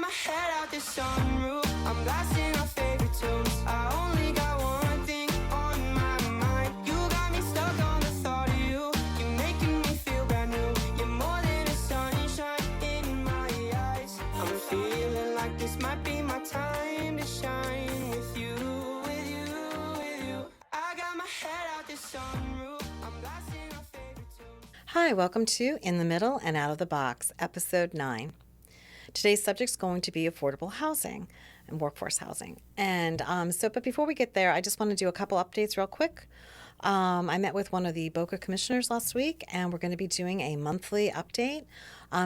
my head out the sunroof. I'm blasting our favorite tunes. I only got one thing on my mind. You got me stuck on the thought of you. You're making me feel brand new. You're more than a sunshine in my eyes. I'm feeling like this might be my time to shine with you, with you, with you. I got my head out the sunroof. I'm blasting our favorite tunes. Hi, welcome to In the Middle and Out of the Box, Episode 9. Today's subject is going to be affordable housing and workforce housing. But before we get there, I just want to do a couple updates real quick. I met with one of the BOCA commissioners last week, and we're going to be doing a monthly update.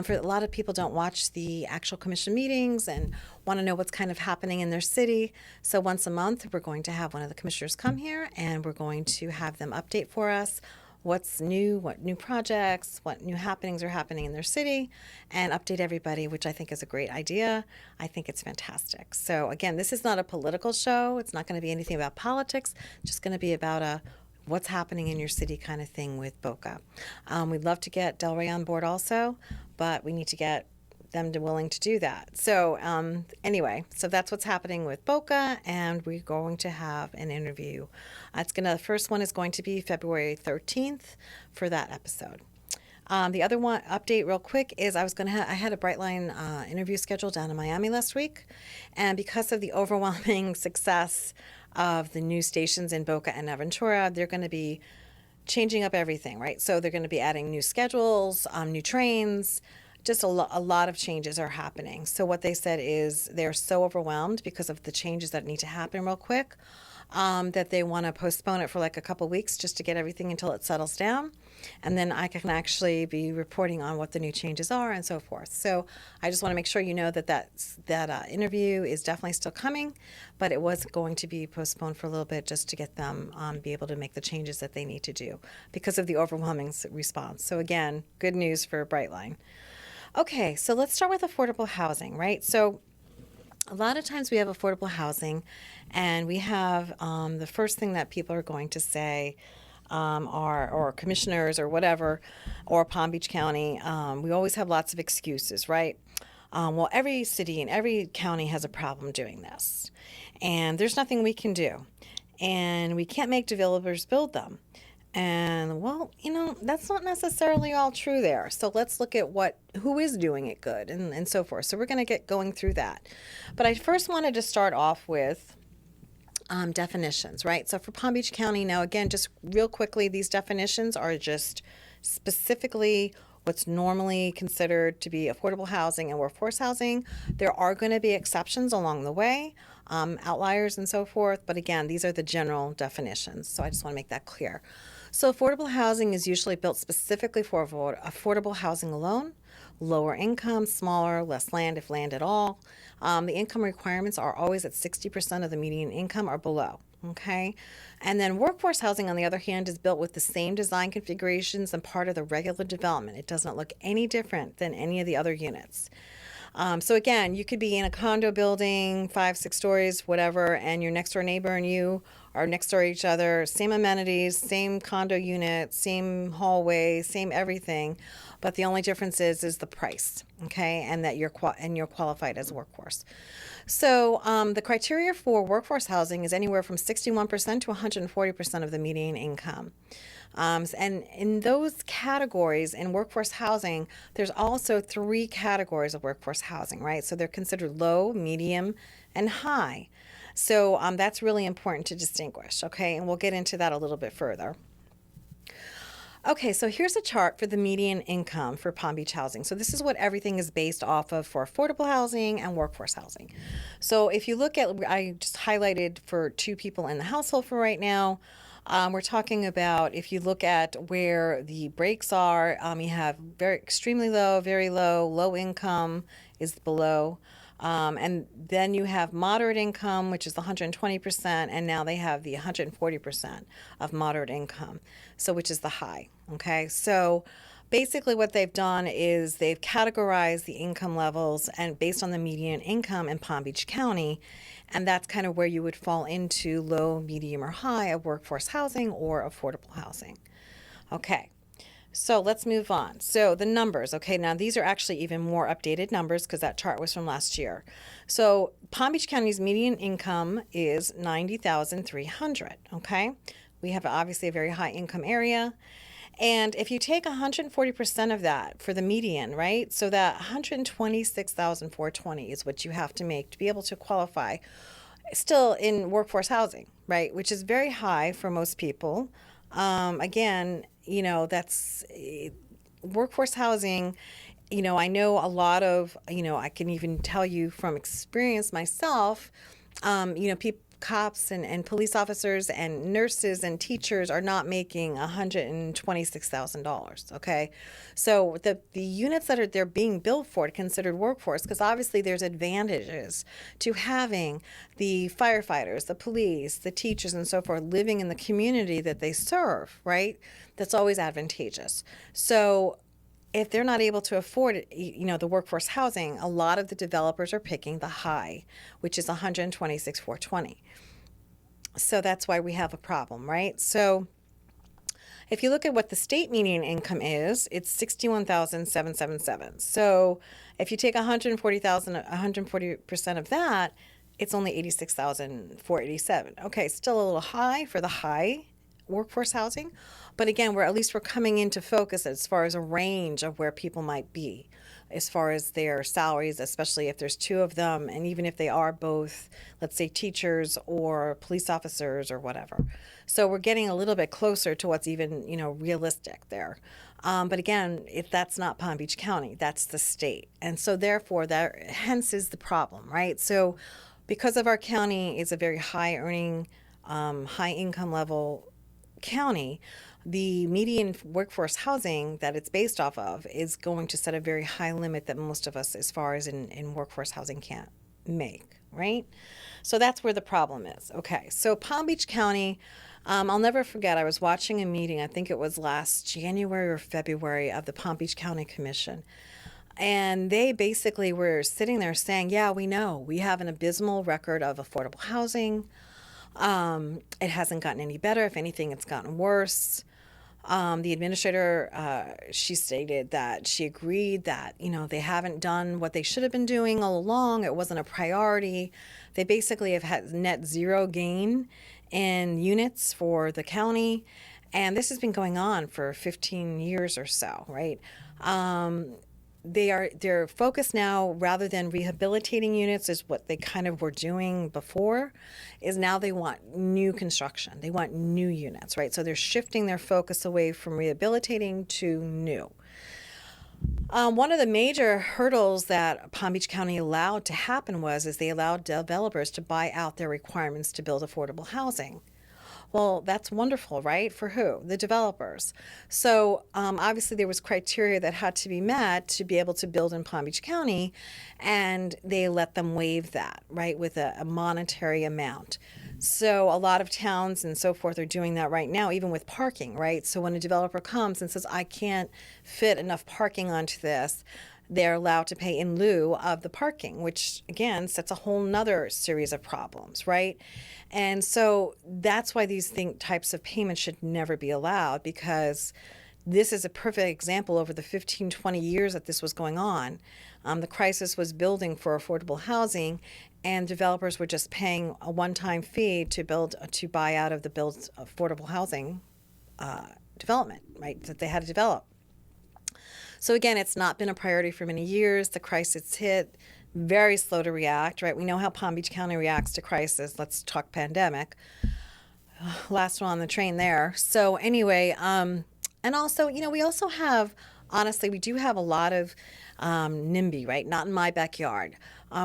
For a lot of people don't watch the actual commission meetings and want to know what's kind of happening in their city. So once a month, we're going to have one of the commissioners come here, and we're going to have them update for us what's new, what new projects, what new happenings are happening in their city, and update everybody, which I think is a great idea. I think it's fantastic. So again, this is not a political show. It's not going to be anything about politics. It's just going to be about a what's happening in your city kind of thing with BOCA. We'd love to get Delray on board also, but we need to get them willing to do that. So anyway, so that's what's happening with BOCA, and we're going to have an interview. The first one is going to be February 13th for that episode. The other one update real quick is I had a Brightline interview scheduled down in Miami last week, and because of the overwhelming success of the new stations in BOCA and Aventura, they're going to be changing up everything, right? So they're going to be adding new schedules, new trains. Just a lot of changes are happening. So what they said is they're so overwhelmed because of the changes that need to happen real quick that they want to postpone it for like a couple weeks just to get everything until it settles down. And then I can actually be reporting on what the new changes are and so forth. So I just want to make sure you know that interview is definitely still coming, but it was going to be postponed for a little bit just to get them be able to make the changes that they need to do because of the overwhelming response. So again, good news for Brightline. Okay, so let's start with affordable housing, right? So a lot of times we have affordable housing, and we have the first thing that people are going to say or commissioners or whatever, or Palm Beach County, we always have lots of excuses, right? Well, every city and every county has a problem doing this, and there's nothing we can do, and we can't make developers build them. And well, that's not necessarily all true there. So let's look at who is doing it good and so forth. So we're going to get going through that. But I first wanted to start off with definitions, right? So for Palm Beach County, now again, just real quickly, these definitions are just specifically what's normally considered to be affordable housing and workforce housing. There are going to be exceptions along the way, outliers and so forth. But again, these are the general definitions. So I just want to make that clear. So affordable housing is usually built specifically for affordable housing alone, lower income, smaller, less land, if land at all. The income requirements are always at 60% of the median income or below. Okay. And then workforce housing, on the other hand, is built with the same design configurations and part of the regular development. It does not look any different than any of the other units. So again, you could be in a condo building, 5-6 stories, whatever, and your next door neighbor and you are next door to each other, same amenities, same condo unit, same hallway, same everything, but the only difference is the price, okay, and that you're qualified as a workforce. So the criteria for workforce housing is anywhere from 61% to 140% of the median income. And in those categories in workforce housing, there's also 3 categories of workforce housing, right? So they're considered low, medium, and high. So that's really important to distinguish, okay? And we'll get into that a little bit further. Okay, so here's a chart for the median income for Palm Beach housing. So this is what everything is based off of for affordable housing and workforce housing. So if you look at, I just highlighted for 2 people in the household for right now. We're talking about if you look at where the breaks are, you have extremely low, very low, low income is below. And then you have moderate income, which is the 120%, and now they have the 140% of moderate income, so which is the high. Okay, so basically what they've done is they've categorized the income levels and based on the median income in Palm Beach County, and that's kind of where you would fall into low, medium, or high of workforce housing or affordable housing. Okay. So let's move on. So the numbers, okay, now these are actually even more updated numbers because that chart was from last year. So Palm Beach County's median income is 90,300, okay? We have obviously a very high income area. And if you take 140% of that for the median, right? So that 126,420 is what you have to make to be able to qualify still in workforce housing, right? Which is very high for most people. Again, that's workforce housing. I know a lot of, I can even tell you from experience myself, people, cops and police officers and nurses and teachers are not making $126,000. Okay. So the units that they're being built for are considered workforce because obviously there's advantages to having the firefighters, the police, the teachers and so forth living in the community that they serve, right? That's always advantageous. So if they're not able to afford the workforce housing, a lot of the developers are picking the high, which is 126,420. So that's why we have a problem, right? So if you look at what the state median income is, it's 61,777. So if you take 140% of that, it's only 86,487. Okay, still a little high for the high workforce housing, but again, we're coming into focus as far as a range of where people might be as far as their salaries, especially if there's two of them, and even if they are both, let's say, teachers or police officers or whatever. So we're getting a little bit closer to what's even, realistic there. But again, if that's not Palm Beach County, that's the state. And so therefore, that hence is the problem, right? So because of our county is a very high earning, high income level county, the median workforce housing that it's based off of is going to set a very high limit that most of us, as far as in workforce housing, can't make, right? So that's where the problem is. Okay, so Palm Beach County, I'll never forget, I was watching a meeting, I think it was last January or February, of the Palm Beach County Commission. And they basically were sitting there saying, yeah, we know we have an abysmal record of affordable housing. It hasn't gotten any better. If anything, it's gotten worse. The administrator, she stated that she agreed that, they haven't done what they should have been doing all along. It wasn't a priority. They basically have had net zero gain in units for the county. And this has been going on for 15 years or so, right? They're focused now, rather than rehabilitating units, is what they kind of were doing before, is now they want new construction. They want new units, right? So they're shifting their focus away from rehabilitating to new. One of the major hurdles that Palm Beach County allowed to happen is they allowed developers to buy out their requirements to build affordable housing. Well, that's wonderful, right? For who? The developers. So obviously there was criteria that had to be met to be able to build in Palm Beach County, and they let them waive that, right, with a monetary amount. So a lot of towns and so forth are doing that right now, even with parking, right? So when a developer comes and says, I can't fit enough parking onto this, they're allowed to pay in lieu of the parking, which again sets a whole nother series of problems, right? And so that's why these types of payments should never be allowed, because this is a perfect example. Over the 15, 20 years that this was going on, the crisis was building for affordable housing, and developers were just paying a one-time fee to buy out of the build affordable housing development, right, that they had to develop. So again, it's not been a priority for many years. The crisis hit, very slow to react, right? We know how Palm Beach County reacts to crisis. Let's talk pandemic. Last one on the train there. So anyway, and also, we also have, honestly, we do have a lot of NIMBY, right? Not in my backyard.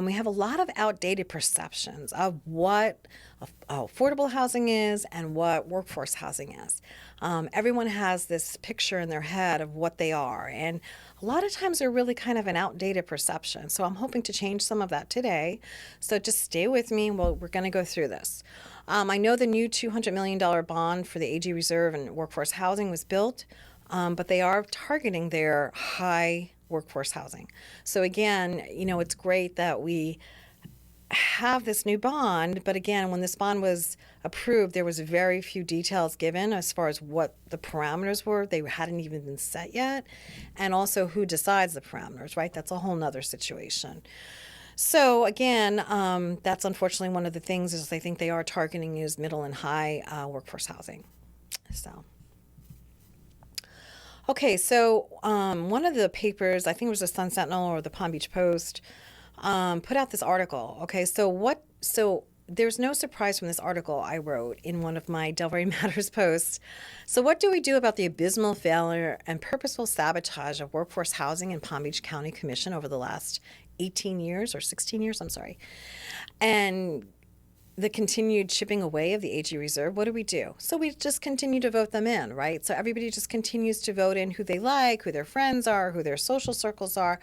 We have a lot of outdated perceptions of what affordable housing is and what workforce housing is. Everyone has this picture in their head of what they are, and a lot of times they're really kind of an outdated perception. So I'm hoping to change some of that today. So just stay with me. Well, we're going to go through this. I know the new $200 million bond for the AG Reserve and workforce housing was built, but they are targeting their high workforce housing. So again, it's great that we have this new bond, but again, when this bond was approved, there was very few details given as far as what the parameters were. They hadn't even been set yet, and also who decides the parameters, right? That's a whole nother situation. So again, that's unfortunately one of the things is I think they are targeting is middle and high workforce housing. So. Okay, so one of the papers, I think it was the Sun Sentinel or the Palm Beach Post, put out this article. Okay, so what? So there's no surprise from this article I wrote in one of my Delray Matters posts. So what do we do about the abysmal failure and purposeful sabotage of workforce housing in Palm Beach County Commission over the last 18 years or 16 years? I'm sorry, and the continued chipping away of the AG reserve, what do we do? So we just continue to vote them in, right? So everybody just continues to vote in who they like, who their friends are, who their social circles are.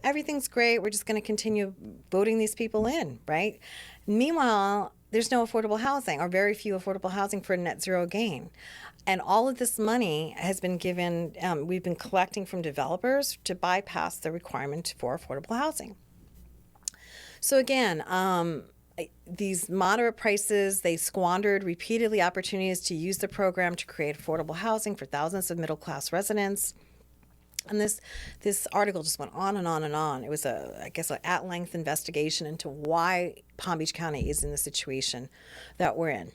Everything's great. We're just going to continue voting these people in, right? Meanwhile, there's no affordable housing or very few affordable housing for net zero gain. And all of this money has been given, we've been collecting from developers to bypass the requirement for affordable housing. So again, these moderate prices, they squandered repeatedly opportunities to use the program to create affordable housing for thousands of middle class residents. And this article just went on and on and on. It was I guess, an at-length investigation into why Palm Beach County is in the situation that we're in.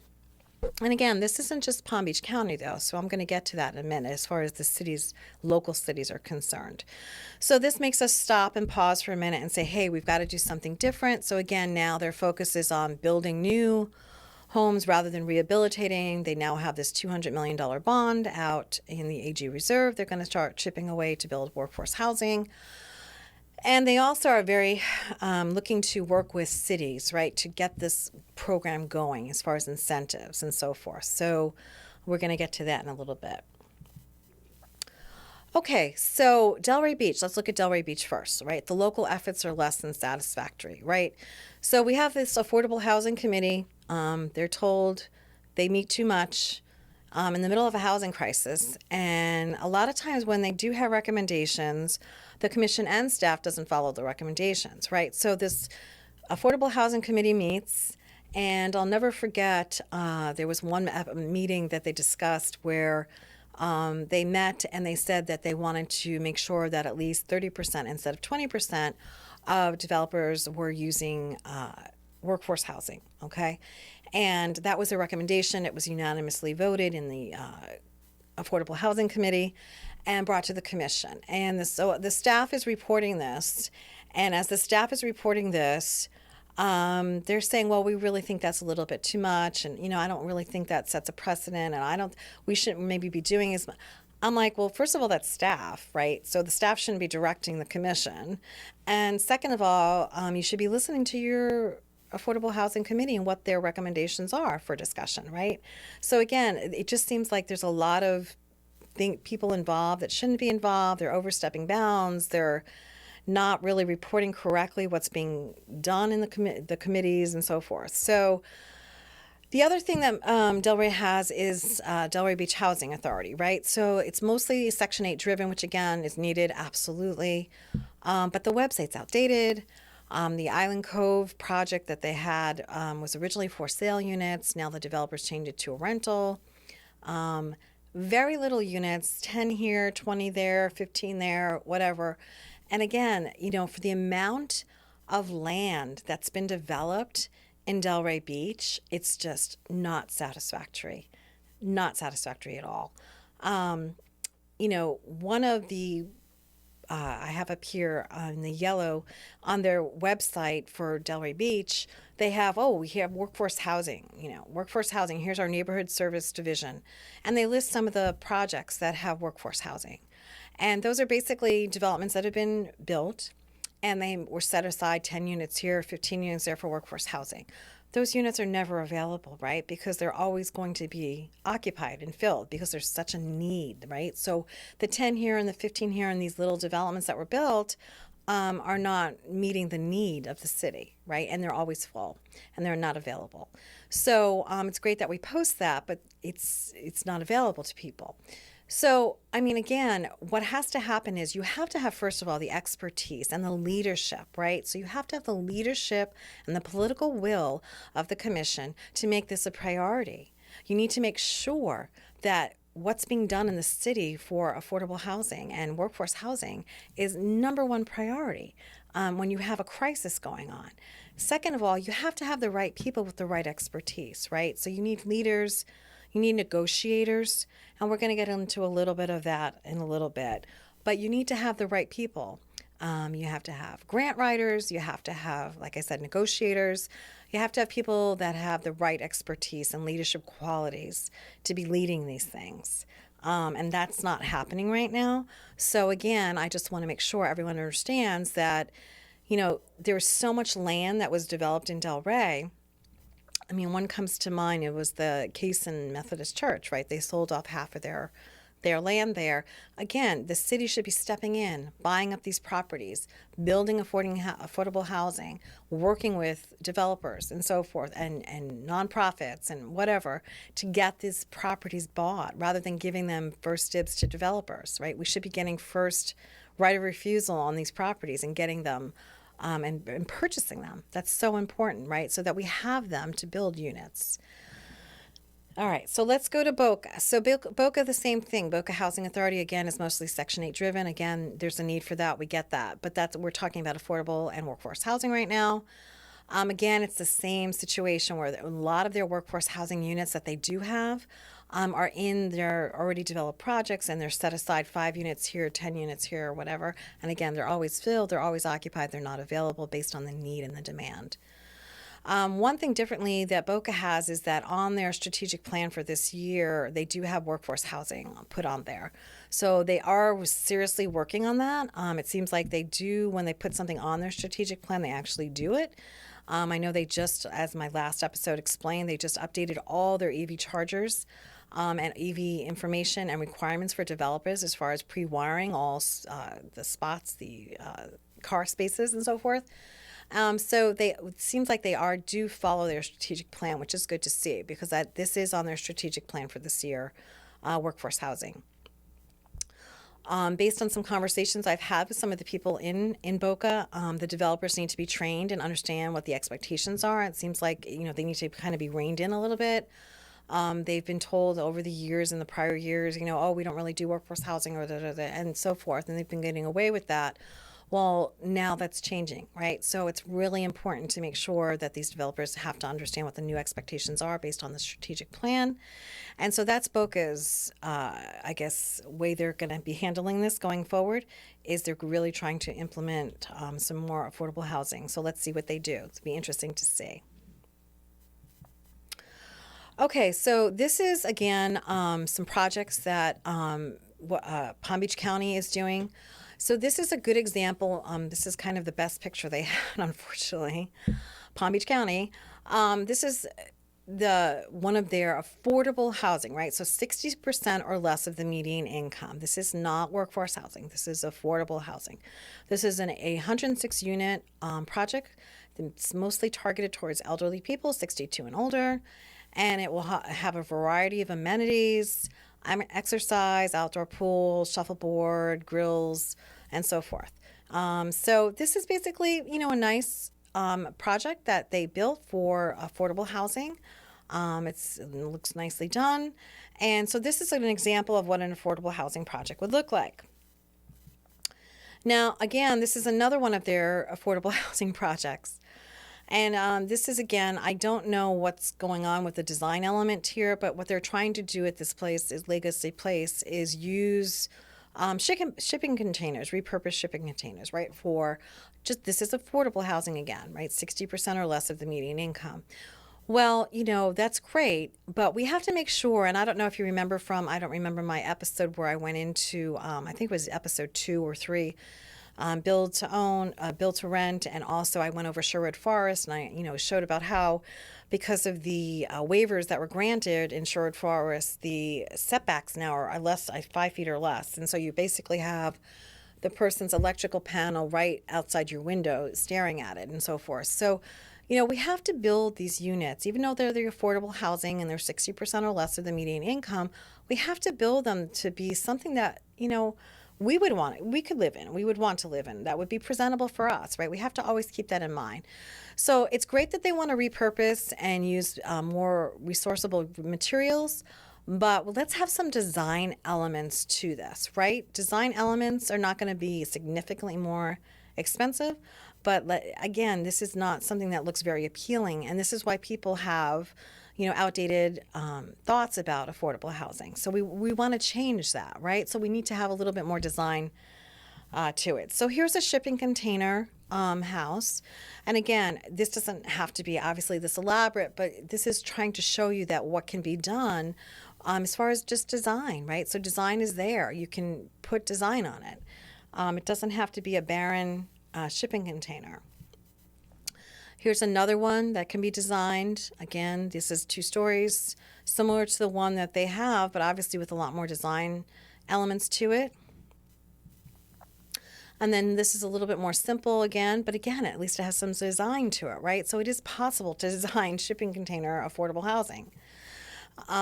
And again, this isn't just Palm Beach County, though, so I'm going to get to that in a minute as far as the cities, local cities are concerned. So this makes us stop and pause for a minute and say, hey, we've got to do something different. So again, now their focus is on building new homes rather than rehabilitating. They now have this $200 million bond out in the AG reserve. They're going to start chipping away to build workforce housing. And they also are very looking to work with cities, right, to get this program going as far as incentives and so forth. So we're going to get to that in a little bit. Okay, so Delray Beach, let's look at Delray Beach first, right? The local efforts are less than satisfactory, right? So we have this Affordable Housing Committee. They're told they meet too much in the middle of a housing crisis. And a lot of times when they do have recommendations, the commission and staff doesn't follow the recommendations, right? So this Affordable Housing Committee meets, and I'll never forget, there was one meeting that they discussed where they met and they said that they wanted to make sure that at least 30% instead of 20% of developers were using workforce housing, okay? And that was a recommendation. It was unanimously voted in the Affordable Housing Committee and brought to the commission. And so the staff is reporting this. And as the staff is reporting this, they're saying, well, we really think that's a little bit too much. And, I don't really think that sets a precedent. And we shouldn't maybe be doing as much. I'm like, well, first of all, that's staff, right? So the staff shouldn't be directing the commission. And second of all, you should be listening to your Affordable Housing Committee and what their recommendations are for discussion, right? So again, it just seems like there's a lot of people involved that shouldn't be involved. They're overstepping bounds. They're not really reporting correctly what's being done in the committees and so forth. So the other thing that Delray has is Delray Beach Housing Authority, right? So it's mostly Section 8 driven, which again is needed, absolutely. But the website's outdated. The Island Cove project that they had was originally for sale units. Now the developers changed it to a rental. Very little units, 10 here, 20 there, 15 there, whatever. And again, for the amount of land that's been developed in Delray Beach, it's just not satisfactory. Not satisfactory at all. One of the I have up here in the yellow on their website for Delray Beach, they have, we have workforce housing, workforce housing. Here's our neighborhood service division. And they list some of the projects that have workforce housing. And those are basically developments that have been built and they were set aside 10 units here, 15 units there for workforce housing. Those units are never available, right? Because they're always going to be occupied and filled because there's such a need, right? So the 10 here and the 15 here and these little developments that were built are not meeting the need of the city, right? And they're always full and they're not available. So it's great that we post that, but it's not available to people. So, I mean, again, what has to happen is you have to have, first of all, the expertise and the leadership, right? So, you have to have the leadership and the political will of the commission to make this a priority. You need to make sure that what's being done in the city for affordable housing and workforce housing is number one priority when you have a crisis going on. Second of all, you have to have the right people with the right expertise, right? So, you need leaders. You need negotiators, and we're going to get into a little bit of that in a little bit. But you need to have the right people. You have to have grant writers. You have to have, like I said, negotiators. You have to have people that have the right expertise and leadership qualities to be leading these things. And that's not happening right now. So, again, I just want to make sure everyone understands that, there's so much land that was developed in Delray. I mean, one comes to mind. It was the Cason Methodist Church, right? They sold off half of their land there. Again, the city should be stepping in, buying up these properties, building affordable housing, working with developers and so forth, and nonprofits and whatever to get these properties bought rather than giving them first dibs to developers, right? We should be getting first right of refusal on these properties and getting them and purchasing them. That's so important, right? So that we have them to build units. All right, so let's go to Boca. So Boca, the same thing. Boca Housing Authority, again, is mostly Section 8 driven. Again, there's a need for that. We get that. But we're talking about affordable and workforce housing right now. Again, it's the same situation where a lot of their workforce housing units that they do have are in their already developed projects, and they're set aside 5 units here, 10 units here, or whatever. And again, they're always filled, they're always occupied, they're not available based on the need and the demand. One thing differently that Boca has is that on their strategic plan for this year, they do have workforce housing put on there. So they are seriously working on that. It seems like they do, when they put something on their strategic plan, they actually do it. I know they just, as my last episode explained, they just updated all their EV chargers and EV information and requirements for developers as far as pre-wiring all the spots, the car spaces, and so forth. So it seems like they do follow their strategic plan, which is good to see because this is on their strategic plan for this year, workforce housing. Based on some conversations I've had with some of the people in Boca, the developers need to be trained and understand what the expectations are. It seems like they need to kind of be reined in a little bit. They've been told over the years, in the prior years, oh, we don't really do workforce housing or and so forth, and they've been getting away with that. Well, now that's changing, right? So it's really important to make sure that these developers have to understand what the new expectations are based on the strategic plan. And so that's Boca's, I guess, way they're going to be handling this going forward is they're really trying to implement some more affordable housing. So let's see what they do. It'll be interesting to see. Okay, so this is, again, some projects that Palm Beach County is doing. So this is a good example. This is kind of the best picture they had, unfortunately. Palm Beach County. This is one of their affordable housing, right? So 60% or less of the median income. This is not workforce housing. This is affordable housing. This is an 106 unit project. It's mostly targeted towards elderly people, 62 and older, and it will have a variety of amenities. Exercise, outdoor pool, shuffleboard, grills, and so forth. So this is basically, a nice project that they built for affordable housing. It looks nicely done. And so this is an example of what an affordable housing project would look like. Now, again, this is another one of their affordable housing projects. And this is, again, I don't know what's going on with the design element here, but what they're trying to do at this place is Legacy Place is use shipping containers, repurposed shipping containers, right? This is affordable housing again, right? 60% or less of the median income. Well, that's great, but we have to make sure, and I don't know if you remember I don't remember my episode where I went into, I think it was episode 2 or 3, build to own, build to rent, and also I went over Sherwood Forest and I, showed about how because of the waivers that were granted in Sherwood Forest, the setbacks now are 5 feet or less, and so you basically have the person's electrical panel right outside your window staring at it and so forth. So, we have to build these units, even though they're the affordable housing and they're 60% or less of the median income, we have to build them to be something that, we could live in, we would want to live in, that would be presentable for us, right? We have to always keep that in mind. So it's great that they want to repurpose and use more resourceable materials, but let's have some design elements to this, right? Design elements are not going to be significantly more expensive, but again, this is not something that looks very appealing, and this is why people have, outdated thoughts about affordable housing. So we want to change that, right? So we need to have a little bit more design to it. So here's a shipping container house. And again, this doesn't have to be obviously this elaborate, but this is trying to show you that what can be done as far as just design, right? So design is there. You can put design on it. It doesn't have to be a barren shipping container. Here's another one that can be designed. Again, this is 2 stories, similar to the one that they have, but obviously with a lot more design elements to it. And then this is a little bit more simple again, but again, at least it has some design to it, right? So it is possible to design shipping container affordable housing.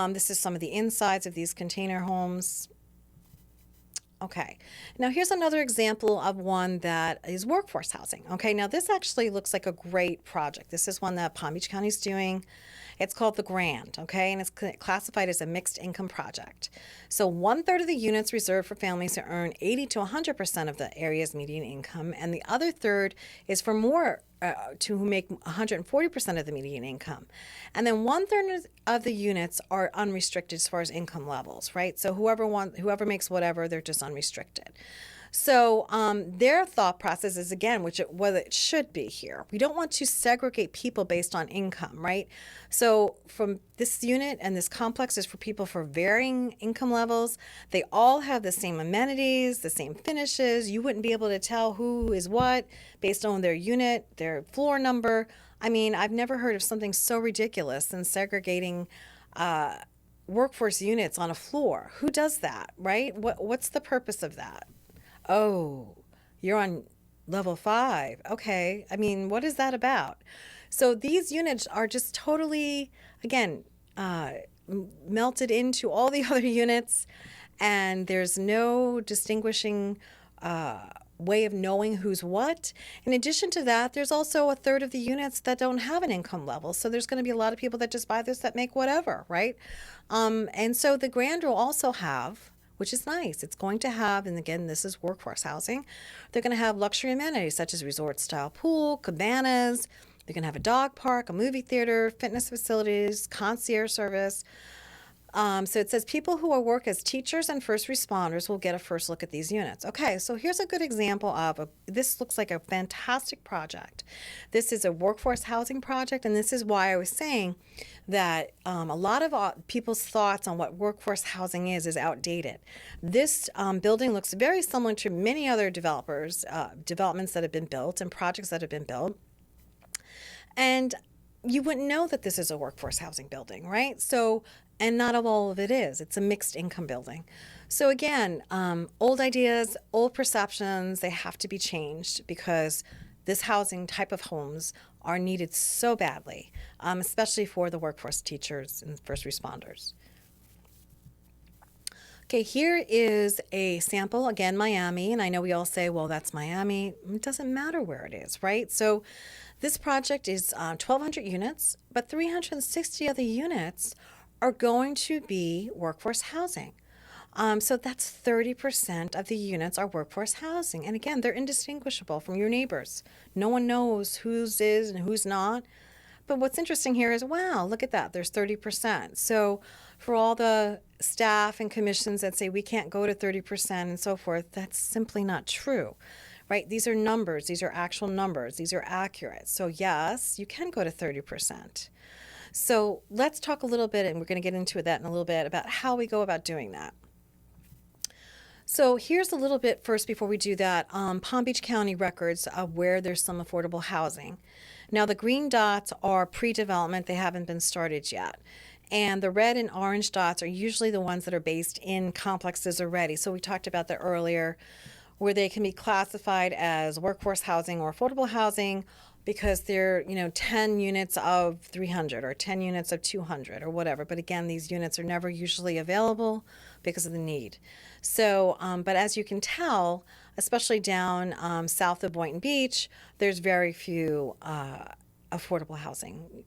This is some of the insides of these container homes. Okay, now here's another example of one that is workforce housing. Okay, now this actually looks like a great project. This is one that Palm Beach County is doing. It's called the Grand, okay, and it's classified as a mixed income project. So 1/3 of the units reserved for families who earn 80 to 100% of the area's median income, and the other third is for more to who make 140% of the median income. And then 1/3 of the units are unrestricted as far as income levels, right? So whoever makes whatever, they're just unrestricted. So their thought process is, again, what it should be here. We don't want to segregate people based on income, right? So from this unit and this complex is for people for varying income levels. They all have the same amenities, the same finishes. You wouldn't be able to tell who is what based on their unit, their floor number. I mean, I've never heard of something so ridiculous than segregating workforce units on a floor. Who does that, right? What's the purpose of that? Oh, you're on level 5. Okay. I mean, what is that about? So these units are just totally, again, melted into all the other units, and there's no distinguishing way of knowing who's what. In addition to that, there's also 1/3 of the units that don't have an income level. So there's going to be a lot of people that just buy this that make whatever, right? And so the Grand will also have, which is nice. It's going to have, and again, this is workforce housing, they're going to have luxury amenities such as resort-style pool, cabanas. They're going to have a dog park, a movie theater, fitness facilities, concierge service. So it says people who will work as teachers and first responders will get a first look at these units. Okay, so here's a good example of this looks like a fantastic project. This is a workforce housing project, and this is why I was saying that a lot of people's thoughts on what workforce housing is outdated. This building looks very similar to many other developments that have been built and projects that have been built. And you wouldn't know that this is a workforce housing building, right? So, and not all of it is. It's a mixed income building. So again, old ideas, old perceptions, they have to be changed because this housing type of homes are needed so badly, especially for the workforce teachers and first responders. Okay, here is a sample, again, Miami, and I know we all say, well, that's Miami. It doesn't matter where it is, right? So this project is 1,200 units, but 360 of the units are going to be workforce housing. So that's 30% of the units are workforce housing. And again, they're indistinguishable from your neighbors. No one knows whose is and who's not. But what's interesting here is, wow, look at that. There's 30%. So for all the staff and commissions that say we can't go to 30% and so forth, that's simply not true, right? These are numbers. These are actual numbers. These are accurate. So yes, you can go to 30%. So let's talk a little bit, and we're going to get into that in a little bit, about how we go about doing that. So here's a little bit first before we do that, Palm Beach County records of where there's some affordable housing. Now the green dots are pre-development. They haven't been started yet. And the red and orange dots are usually the ones that are based in complexes already. So we talked about that earlier, where they can be classified as workforce housing or affordable housing, because they're, 10 units of 300 or 10 units of 200 or whatever. But again, these units are never usually available because of the need. So, but as you can tell, especially down south of Boynton Beach, there's very few affordable housing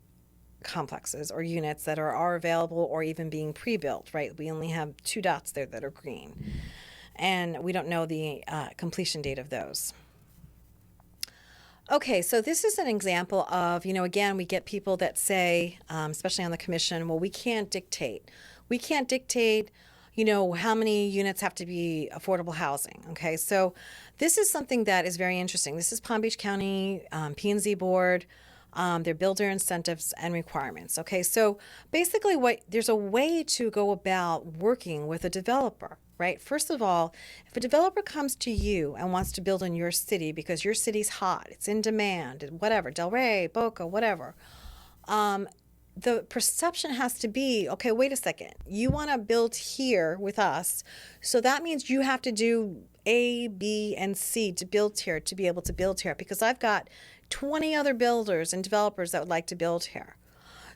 complexes or units that are available or even being pre-built, right? We only have 2 dots there that are green, and we don't know the completion date of those. Okay, so this is an example of, again, we get people that say, especially on the commission, well, we can't dictate. We can't dictate, how many units have to be affordable housing. Okay, so this is something that is very interesting. This is Palm Beach County P&Z Board, their builder incentives and requirements. Okay, so basically there's a way to go about working with a developer. Right? First of all, if a developer comes to you and wants to build in your city because your city's hot, it's in demand, whatever, Delray, Boca, whatever, the perception has to be, okay, wait a second, you want to build here with us, so that means you have to do A, B, and C to build here, to be able to build here, because I've got 20 other builders and developers that would like to build here.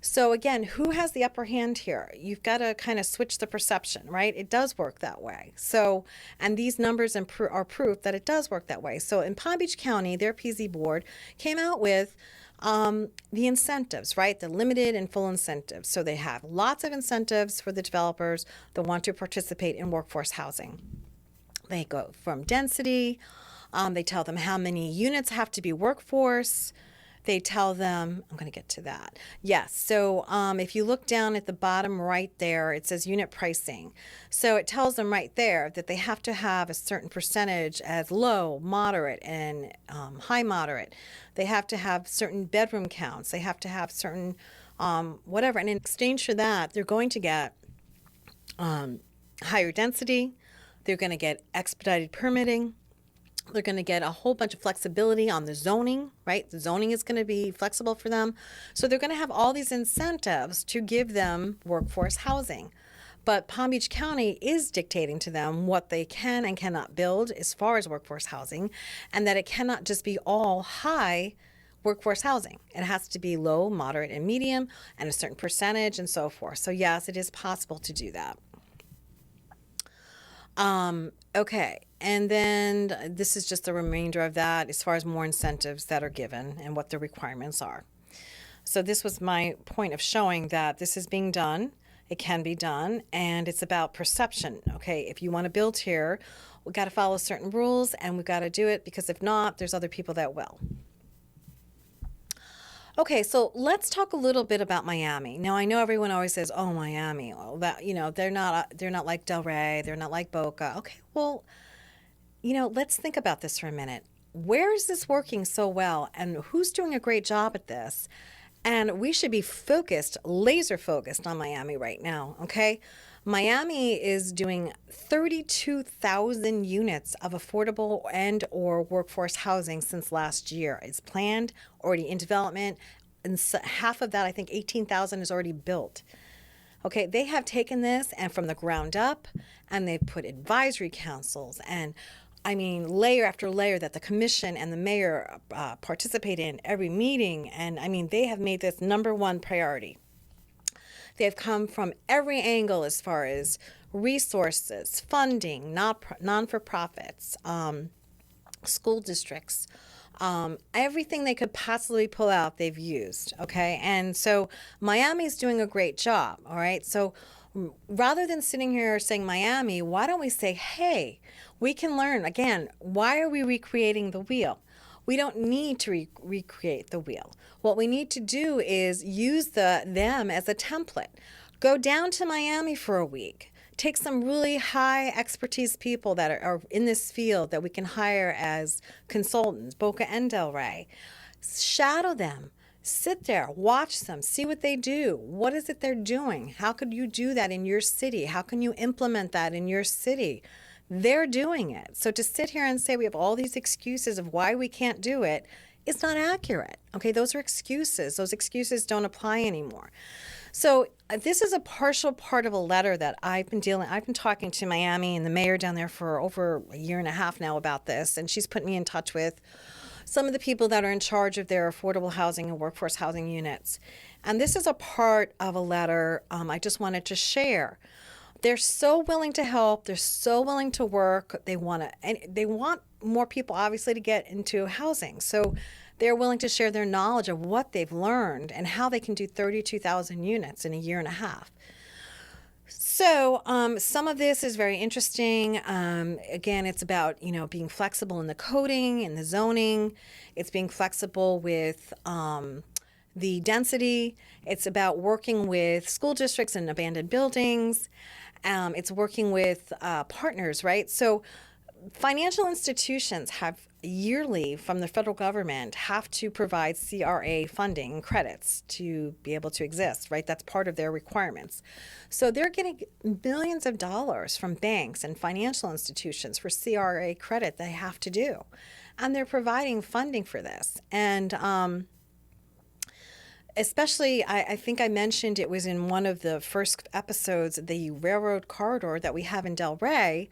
So again, who has the upper hand here? You've got to kind of switch the perception, right? It does work that way. So, and these numbers are proof that it does work that way. So in Palm Beach County, their PZ board came out with the incentives, right? The limited and full incentives. So they have lots of incentives for the developers that want to participate in workforce housing. They go from density. They tell them how many units have to be workforce. They tell them, I'm going to get to that. Yes. So if you look down at the bottom right there, it says unit pricing. So it tells them right there that they have to have a certain percentage as low, moderate, and high moderate. They have to have certain bedroom counts. They have to have certain whatever. And in exchange for that, they're going to get higher density. They're going to get expedited permitting. They're going to get a whole bunch of flexibility on the zoning, right? The zoning is going to be flexible for them. So they're going to have all these incentives to give them workforce housing. But Palm Beach County is dictating to them what they can and cannot build as far as workforce housing, and that it cannot just be all high workforce housing. It has to be low, moderate, and medium, and a certain percentage and so forth. So yes, it is possible to do that. Okay, and then this is just the remainder of that as far as more incentives that are given and what the requirements are. So this was my point of showing that this is being done, it can be done, and it's about perception. Okay, if you want to build here, we've got to follow certain rules, and we've got to do it, because if not, there's other people that will. Okay, so let's talk a little bit about Miami. Now, I know everyone always says, "Oh, Miami." Well, that they're not like Delray, they're not like Boca. Okay, well, let's think about this for a minute. Where is this working so well, and who's doing a great job at this? And we should be focused, laser focused on Miami right now. Okay, Miami is doing 32,000 units of affordable and or workforce housing since last year. It's planned, already in development, and half of that, I think 18,000 is already built. Okay, they have taken this and from the ground up, and they've put advisory councils and layer after layer that the commission and the mayor participate in every meeting. And they have made this number one priority. They have come from every angle as far as resources, funding, non-for-profits, school districts, everything they could possibly pull out, they've used. Okay, and so Miami's doing a great job. All right, so rather than sitting here saying Miami, why don't we say, hey, we can learn again. Why are we recreating the wheel? We don't need to recreate the wheel. What we need to do is use them as a template. Go down to Miami for a week. Take some really high expertise people that are in this field that we can hire as consultants, Boca and Delray. Shadow them. Sit there, watch them, see what they do. What is it they're doing? How could you do that in your city? How can you implement that in your city? They're doing it. So to sit here and say we have all these excuses of why we can't do it, it's not accurate. Okay, those are excuses. Those excuses don't apply anymore. So this is a partial part of a letter that I've been talking to Miami and the mayor down there for over a year and a half now about this, and she's put me in touch with some of the people that are in charge of their affordable housing and workforce housing units. And this is a part of a letter I just wanted to share. They're so willing to help. They're so willing to work. And they want more people, obviously, to get into housing. So they're willing to share their knowledge of what they've learned and how they can do 32,000 units in a year and a half. So some of this is very interesting. Again, it's about being flexible in the coding and the zoning. It's being flexible with the density. It's about working with school districts and abandoned buildings. It's working with partners, right? So financial institutions have yearly from the federal government have to provide CRA funding and credits to be able to exist, right? That's part of their requirements. So they're getting millions of dollars from banks and financial institutions for CRA credit they have to do. And they're providing funding for this. And especially, I think I mentioned it was in one of the first episodes, the railroad corridor that we have in Delray.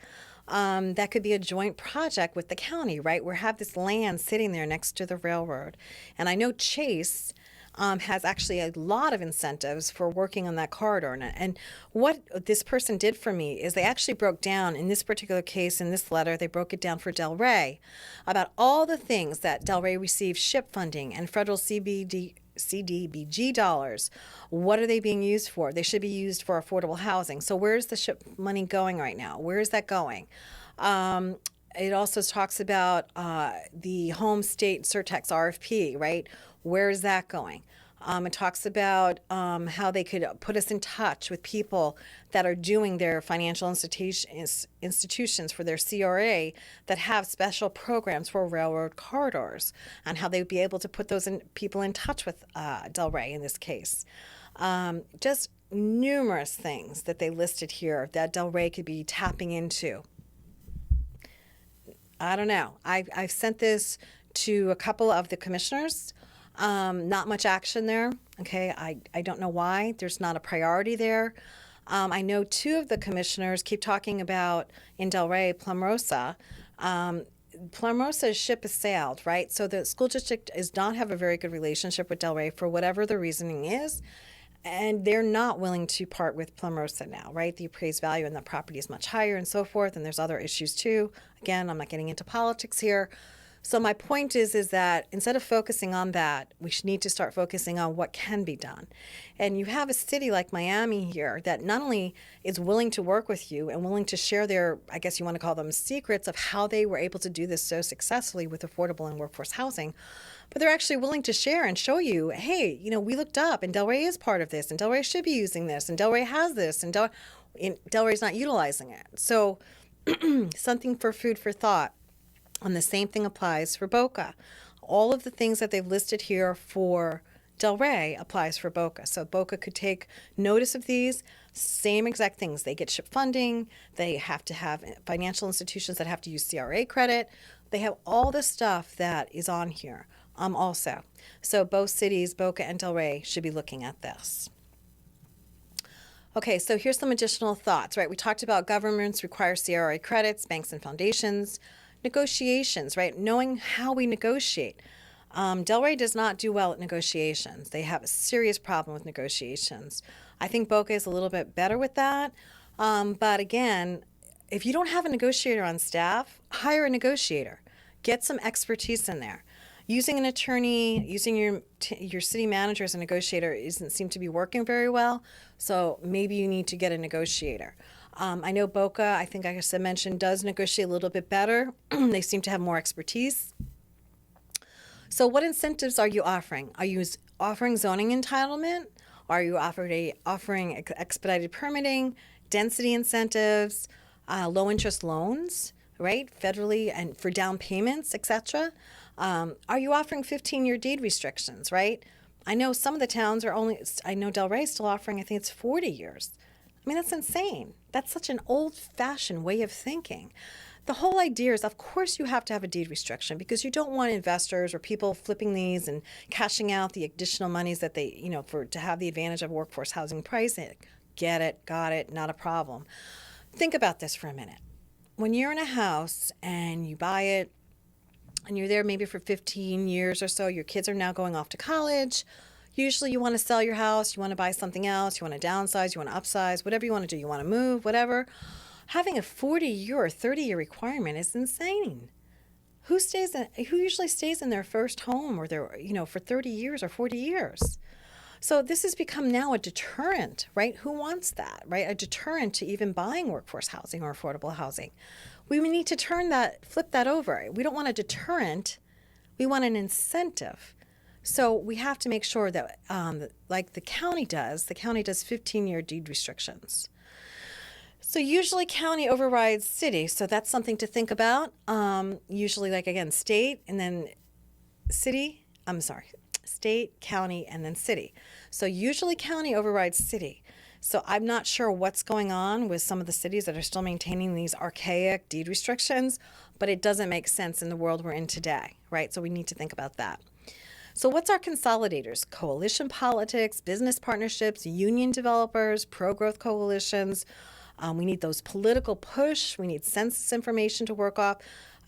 That could be a joint project with the county, right? We have this land sitting there next to the railroad. And I know Chase has actually a lot of incentives for working on that corridor. And what this person did for me is they actually broke down, in this particular case, in this letter, they broke it down for Delray about all the things that Delray receives SHIP funding and federal CDBG dollars. What are they being used for? They should be used for affordable housing. So where's the SHIP money going right now? Where is that going? It also talks about the home state surtax RFP, right? Where is that going? It talks about how they could put us in touch with people that are doing their financial institutions for their CRA that have special programs for railroad corridors, and how they'd be able to put those people in touch with Delray in this case. Just numerous things that they listed here that Delray could be tapping into. I don't know. I've sent this to a couple of the commissioners. Not much action there. Okay, I don't know why. There's not a priority there. I know two of the commissioners keep talking about in Delray, Plum Rosa. Plum Rosa's ship has sailed, right? So the school district does not have a very good relationship with Delray for whatever the reasoning is. And they're not willing to part with Plum Rosa now, right? The appraised value in the property is much higher and so forth. And there's other issues too. Again, I'm not getting into politics here. So my point is that instead of focusing on that, we should need to start focusing on what can be done. And you have a city like Miami here that not only is willing to work with you and willing to share their, I guess you want to call them secrets of how they were able to do this so successfully with affordable and workforce housing, but they're actually willing to share and show you, hey, we looked up and Delray is part of this and Delray should be using this and Delray has this and Delray's not utilizing it. So something for food for thought. And the same thing applies for Boca. All of the things that they've listed here for Delray applies for Boca. So Boca could take notice of these same exact things. They get SHIP funding. They have to have financial institutions that have to use CRA credit. They have all the stuff that is on here also. So both cities, Boca and Delray, should be looking at this. Okay, so here's some additional thoughts, right? We talked about governments require CRA credits, banks and foundations. Negotiations, right? Knowing how we negotiate. Delray does not do well at negotiations. They have a serious problem with negotiations. I think Boca is a little bit better with that. But again, if you don't have a negotiator on staff, hire a negotiator. Get some expertise in there. Using an attorney, using your city manager as a negotiator doesn't seem to be working very well. So maybe you need to get a negotiator. I know Boca, I think I mentioned, does negotiate a little bit better. They seem to have more expertise. So what incentives are you offering? Are you offering zoning entitlement? Are you offering expedited permitting, density incentives, low interest loans, right? Federally and for down payments, etc. Are you offering 15-year deed restrictions, right? I know some of the towns I know Delray is still offering, I think it's 40 years. I mean, that's insane. That's such an old-fashioned way of thinking. The whole idea is, of course, you have to have a deed restriction because you don't want investors or people flipping these and cashing out the additional monies that they, to have the advantage of workforce housing pricing. Get it, got it, not a problem. Think about this for a minute. When you're in a house and you buy it, and you're there maybe for 15 years or so, your kids are now going off to college. Usually you want to sell your house, you want to buy something else, you want to downsize, you want to upsize, whatever you want to do, you want to move, whatever. Having a 40-year or 30-year requirement is insane. Who usually stays in their first home or their, for 30 years or 40 years? So this has become now a deterrent, right? Who wants that, right? A deterrent to even buying workforce housing or affordable housing. We need to flip that over. We don't want a deterrent. We want an incentive. So we have to make sure that, like the county does 15-year deed restrictions. So usually county overrides city. So that's something to think about. Usually, like again, state and then city. State, county, and then city. So usually county overrides city. So I'm not sure what's going on with some of the cities that are still maintaining these archaic deed restrictions, but it doesn't make sense in the world we're in today, right? So we need to think about that. So what's our consolidators? Coalition politics, business partnerships, union developers, pro-growth coalitions. We need those political push. We need census information to work off.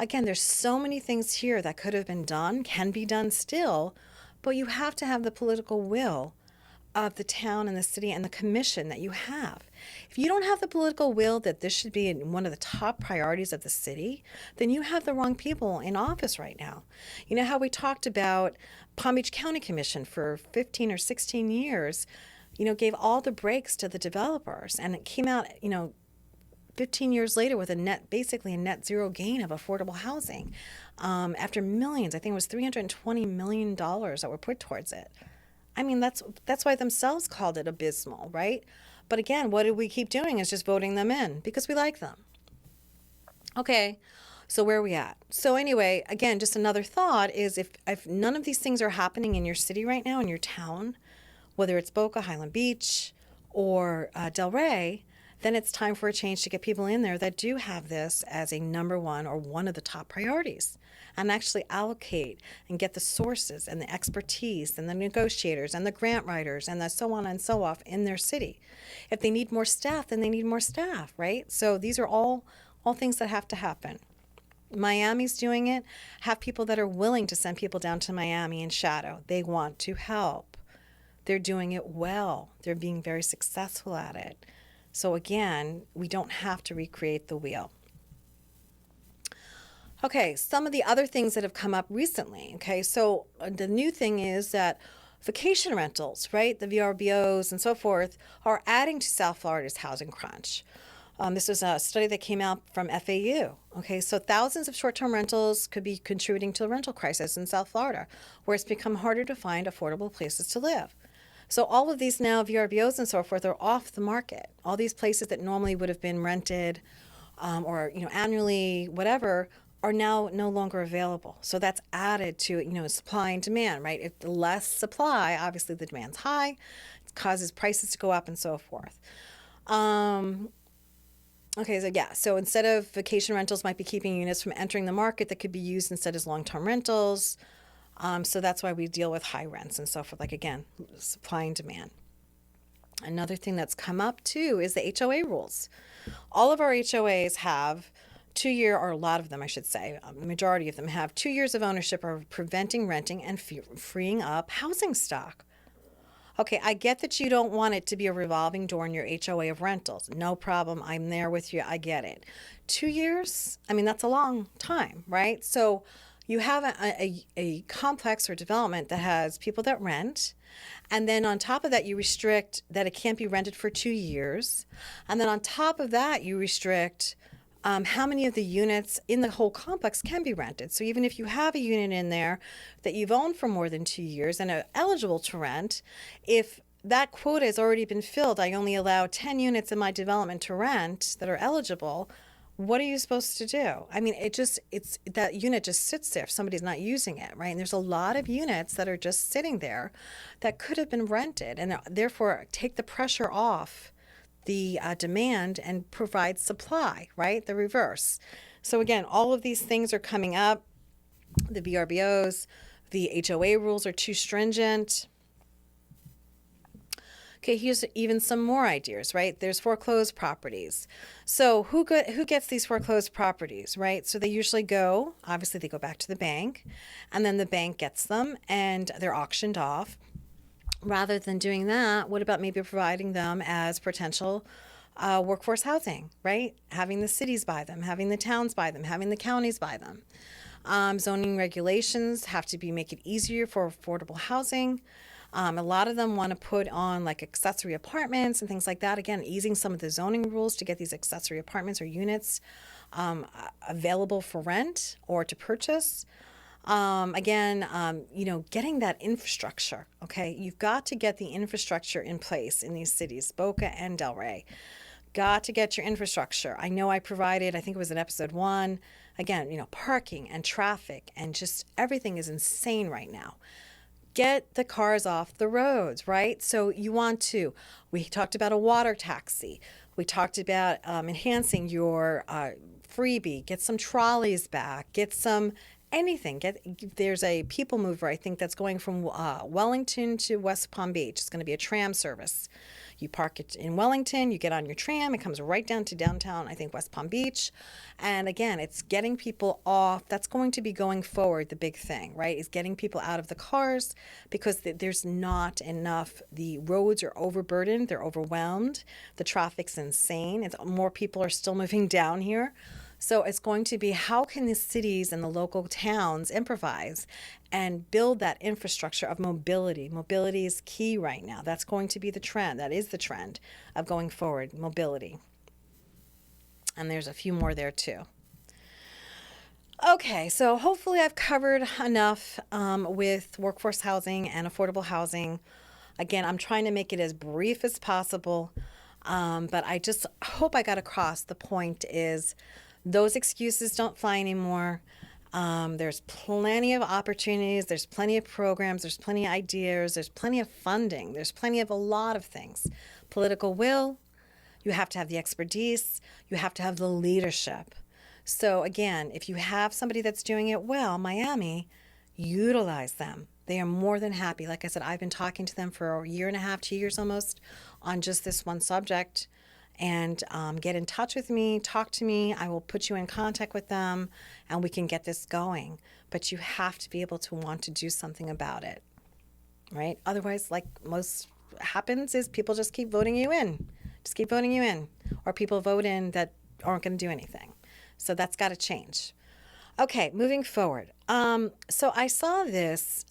Again, there's so many things here that could have been done, can be done still, but you have to have the political will of the town and the city and the commission that you have. If you don't have the political will that this should be one of the top priorities of the city, then you have the wrong people in office right now. You know how we talked about Palm Beach County Commission for 15 or 16 years, gave all the breaks to the developers, and it came out, 15 years later with basically a net zero gain of affordable housing after millions. I think it was $320 million that were put towards it. I mean, that's why themselves called it abysmal, right? But again, what do we keep doing is just voting them in because we like them. Okay, so where are we at? So anyway, again, just another thought is if none of these things are happening in your city right now, in your town, whether it's Boca, Highland Beach, or Delray, then it's time for a change to get people in there that do have this as a number one or one of the top priorities, and actually allocate and get the sources and the expertise and the negotiators and the grant writers and the so on and so off in their city. If they need more staff, then they need more staff, right? So these are all things that have to happen. Miami's doing it. Have people that are willing to send people down to Miami and shadow. They want to help. They're doing it well. They're being very successful at it. So again, we don't have to recreate the wheel. Okay, some of the other things that have come up recently. Okay, so the new thing is that vacation rentals, right, the VRBOs and so forth, are adding to South Florida's housing crunch. This was a study that came out from FAU. Okay, so thousands of short-term rentals could be contributing to the rental crisis in South Florida, where it's become harder to find affordable places to live. So all of these now VRBOs and so forth are off the market. All these places that normally would have been rented or annually, whatever, are now no longer available. So that's added to supply and demand, right? If the less supply, obviously the demand's high, it causes prices to go up and so forth. Okay, so yeah, so instead of vacation rentals might be keeping units from entering the market that could be used instead as long-term rentals. So that's why we deal with high rents and so forth, like again, supply and demand. Another thing that's come up too is the HOA rules. All of our HOAs have 2 year, or a lot of them I should say, the majority of them have 2 years of ownership of preventing renting and freeing up housing stock. Okay, I get that you don't want it to be a revolving door in your HOA of rentals. No problem. I'm there with you. I get it. 2 years? I mean, that's a long time, right? So you have a complex or development that has people that rent, and then on top of that, you restrict that it can't be rented for 2 years. And then on top of that, you restrict how many of the units in the whole complex can be rented. So even if you have a unit in there that you've owned for more than 2 years and are eligible to rent, if that quota has already been filled, I only allow 10 units in my development to rent that are eligible, what are you supposed to do? I mean, it's that unit just sits there if somebody's not using it, right? And there's a lot of units that are just sitting there that could have been rented, and therefore take the pressure off the demand and provide supply, right? The reverse. So again, all of these things are coming up. The VRBOs, the HOA rules are too stringent. Okay, here's even some more ideas, right? There's foreclosed properties. So who gets these foreclosed properties, right? So they usually go, obviously they go back to the bank, and then the bank gets them and they're auctioned off. Rather than doing that, what about maybe providing them as potential workforce housing, right? Having the cities buy them, having the towns buy them, having the counties buy them. Zoning regulations have to be make it easier for affordable housing. A lot of them want to put on like accessory apartments and things like that. Again, easing some of the zoning rules to get these accessory apartments or units available for rent or to purchase. Getting that infrastructure, okay? You've got to get the infrastructure in place in these cities, Boca and Delray. Got to get your infrastructure. I know I provided, I think it was in episode 1, again, parking and traffic and just everything is insane right now. Get the cars off the roads, right? So we talked about a water taxi. We talked about enhancing your freebie, get some trolleys back, get some anything. There's a people mover, I think, that's going from Wellington to West Palm Beach. It's going to be a tram service. You park it in Wellington, you get on your tram, it comes right down to downtown, I think, West Palm Beach. And again, it's getting people off. That's going to be going forward, the big thing, right, is getting people out of the cars because there's not enough. The roads are overburdened, they're overwhelmed, the traffic's insane. More people are still moving down here. So it's going to be how can the cities and the local towns improvise and build that infrastructure of mobility. Mobility is key right now. That's going to be the trend. That is the trend of going forward, mobility. And there's a few more there too. Okay, so hopefully I've covered enough with workforce housing and affordable housing. Again, I'm trying to make it as brief as possible, but I just hope I got across the point is those excuses don't fly anymore. There's plenty of opportunities. There's plenty of programs. There's plenty of ideas. There's plenty of funding. There's plenty of a lot of things. Political will. You have to have the expertise. You have to have the leadership. So again, if you have somebody that's doing it well, Miami, utilize them. They are more than happy. Like I said, I've been talking to them for a year and a half, 2 years almost, on just this one subject. And get in touch with me, talk to me. I will put you in contact with them and we can get this going. But you have to be able to want to do something about it, right? Otherwise, like most happens is people just keep voting you in. Just keep voting you in. Or people vote in that aren't going to do anything. So that's got to change. Okay, moving forward. So I saw this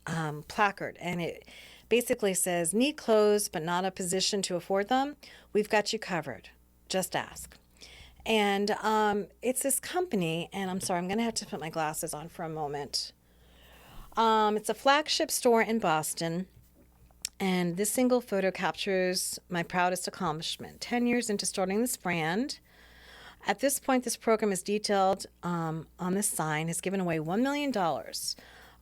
placard and it basically says, need clothes but not a position to afford them? We've got you covered. Just ask. And it's this company, and I'm sorry, I'm going to have to put my glasses on for a moment. It's a flagship store in Boston, and this single photo captures my proudest accomplishment. 10 years into starting this brand. At this point, this program is detailed on this sign, has given away $1 million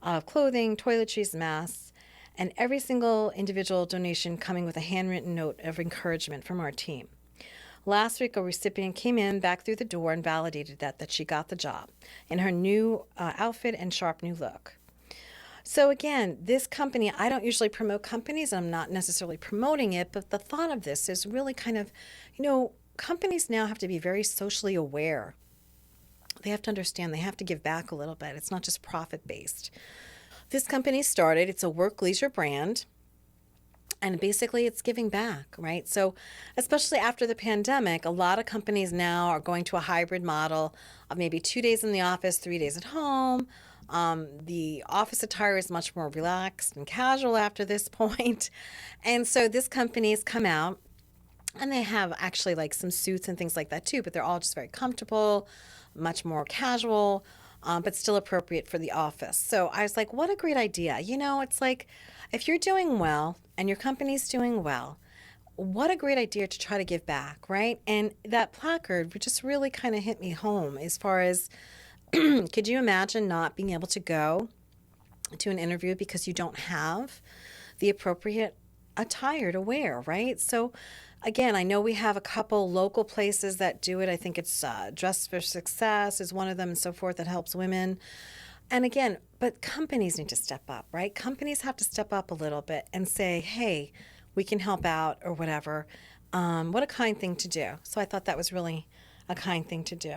of clothing, toiletries, masks, and every single individual donation coming with a handwritten note of encouragement from our team. Last week, a recipient came in back through the door and validated that she got the job in her new outfit and sharp new look. So again, this company, I don't usually promote companies, and I'm not necessarily promoting it, but the thought of this is really kind of, companies now have to be very socially aware. They have to understand they have to give back a little bit. It's not just profit-based. This company started, it's a work leisure brand, and basically it's giving back, right? So especially after the pandemic, a lot of companies now are going to a hybrid model of maybe 2 days in the office, 3 days at home. The office attire is much more relaxed and casual after this point. And so this company has come out, and they have actually like some suits and things like that too, but they're all just very comfortable, much more casual, but still appropriate for the office. So I was like, what a great idea. It's like if you're doing well and your company's doing well, what a great idea to try to give back, right? And that placard just really kind of hit me home as far as, could you imagine not being able to go to an interview because you don't have the appropriate attire to wear, right? So again, I know we have a couple local places that do it. I think it's Dress for Success is one of them and so forth that helps women. And again, but companies need to step up, right? Companies have to step up a little bit and say, hey, we can help out or whatever. What a kind thing to do. So I thought that was really a kind thing to do.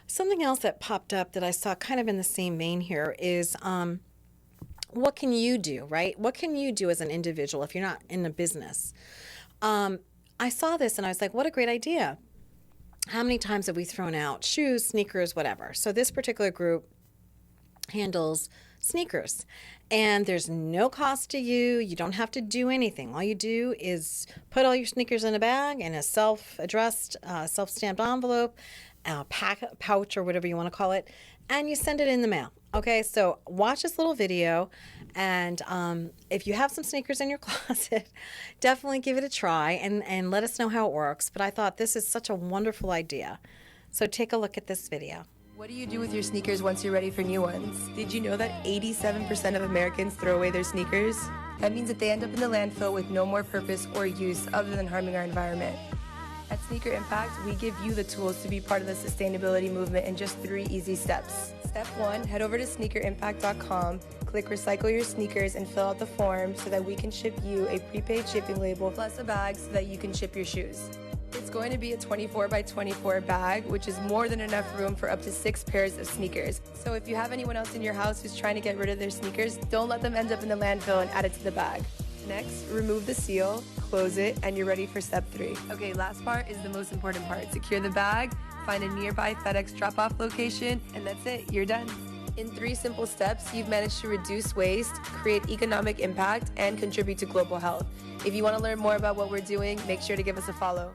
Something else that popped up that I saw kind of in the same vein here is what can you do, right? What can you do as an individual if you're not in a business? I saw this and I was like, what a great idea. How many times have we thrown out shoes, sneakers, whatever? So this particular group handles sneakers, and there's no cost to you. You don't have to do anything. All you do is put all your sneakers in a bag in a self-addressed, self-stamped envelope, pouch or whatever you want to call it, and you send it in the mail. Okay, so watch this little video, and if you have some sneakers in your closet, definitely give it a try and let us know how it works. But I thought this is such a wonderful idea. So take a look at this video. What do you do with your sneakers once you're ready for new ones? Did you know that 87% of Americans throw away their sneakers? That means that they end up in the landfill with no more purpose or use other than harming our environment. At Sneaker Impact, we give you the tools to be part of the sustainability movement in just 3 easy steps. Step 1, head over to sneakerimpact.com, click recycle your sneakers and fill out the form so that we can ship you a prepaid shipping label plus a bag so that you can ship your shoes. It's going to be a 24 by 24 bag, which is more than enough room for up to 6 pairs of sneakers. So if you have anyone else in your house who's trying to get rid of their sneakers, don't let them end up in the landfill and add it to the bag. Next, remove the seal, close it, and you're ready for step 3. Okay, last part is the most important part. Secure the bag, find a nearby FedEx drop-off location, and that's it, you're done. In 3 simple steps, you've managed to reduce waste, create economic impact, and contribute to global health. If you want to learn more about what we're doing, make sure to give us a follow.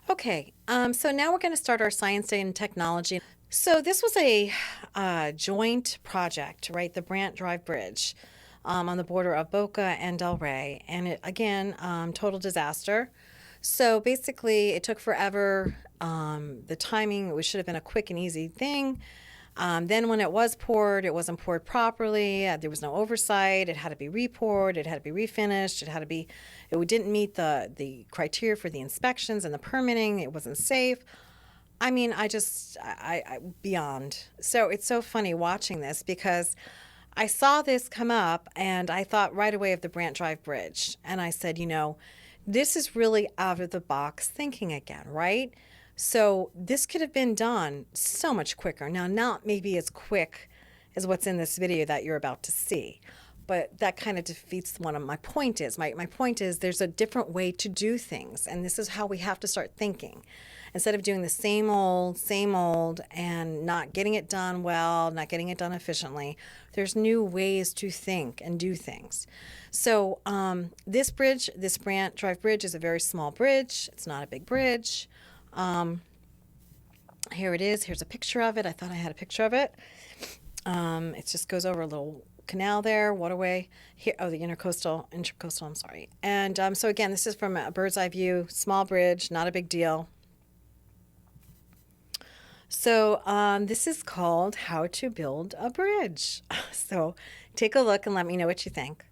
Okay, so now we're going to start our science day and technology. So this was a joint project, right? The Brant Drive Bridge on the border of Boca and Delray. And it, again, total disaster. So basically it took forever. The timing, it should have been a quick and easy thing. Then when it was poured, it wasn't poured properly. There was no oversight. It had to be repoured. It had to be refinished. It didn't meet the criteria for the inspections and the permitting. It wasn't safe. I mean, I beyond. So it's so funny watching this because I saw this come up and I thought right away of the Brant Drive Bridge. And I said, this is really out of the box thinking again, right? So this could have been done so much quicker. Now, not maybe as quick as what's in this video that you're about to see, but that kind of defeats one of my point is. My point is there's a different way to do things, and this is how we have to start thinking. Instead of doing the same old, and not getting it done well, not getting it done efficiently, there's new ways to think and do things. So this Brant Drive Bridge is a very small bridge. It's not a big bridge. Here it is. Here's a picture of it. I thought I had a picture of it. It just goes over a little canal there, waterway. Here, the intercoastal, I'm sorry. And so again, this is from a bird's eye view, small bridge, not a big deal. So this is called How to Build a Bridge. So take a look and let me know what you think.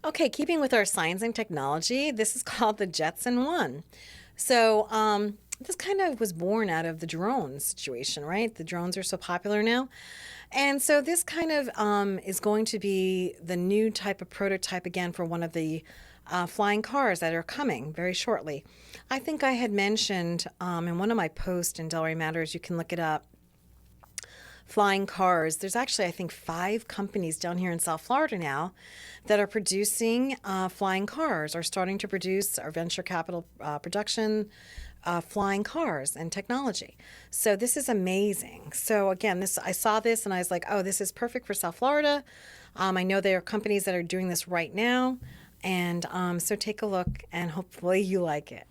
Okay, keeping with our science and technology, this is called the Jetson 1. So, this kind of was born out of the drone situation, right? The drones are so popular now. And so, this kind of is going to be the new type of prototype again for one of the flying cars that are coming very shortly. I think I had mentioned in one of my posts in Delray Matters, you can look it up, flying cars. There's actually, I think, 5 companies down here in South Florida now that are producing flying cars, or starting to produce our venture capital production flying cars and technology. So this is amazing. So again, this I saw this and I was like, oh, this is perfect for South Florida. I know there are companies that are doing this right now, and so take a look and hopefully you like it.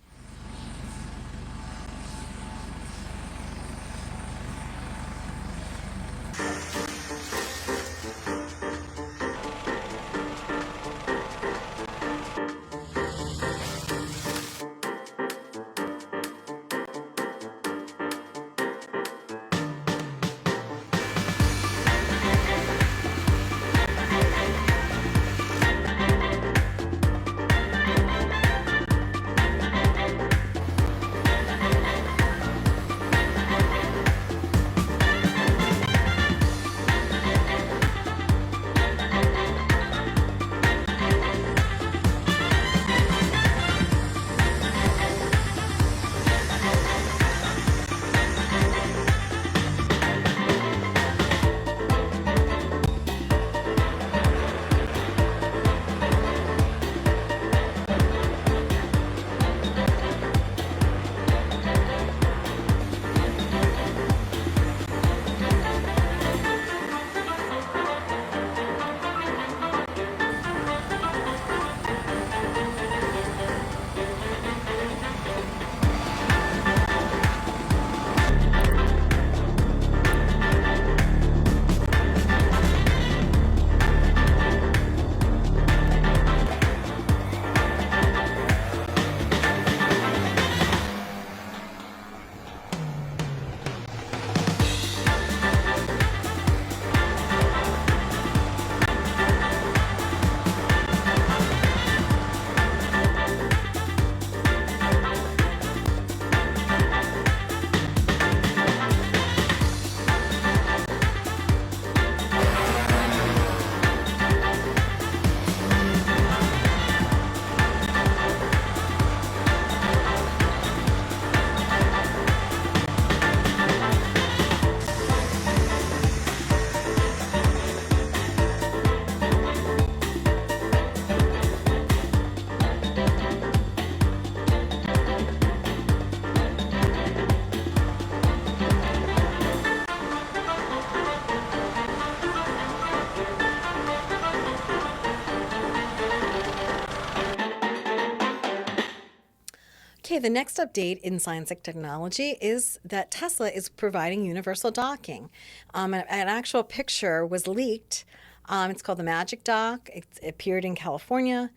Okay, the next update in science and technology is that Tesla is providing universal docking. An actual picture was leaked. It's called the Magic Dock. It appeared in California.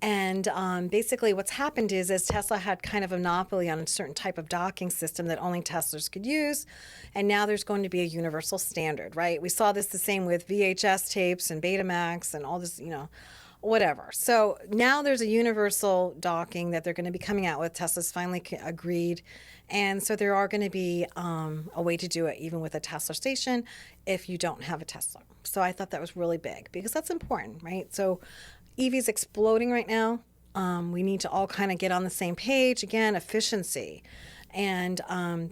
And basically, what's happened is, as Tesla had kind of a monopoly on a certain type of docking system that only Teslas could use, and now there's going to be a universal standard, right? We saw this the same with VHS tapes and Betamax and all this, whatever. So now there's a universal docking that they're going to be coming out with. Tesla's finally agreed. And so there are going to be a way to do it even with a Tesla station if you don't have a Tesla. So I thought that was really big because that's important, right? So EV's exploding right now. We need to all kind of get on the same page. Again, efficiency. And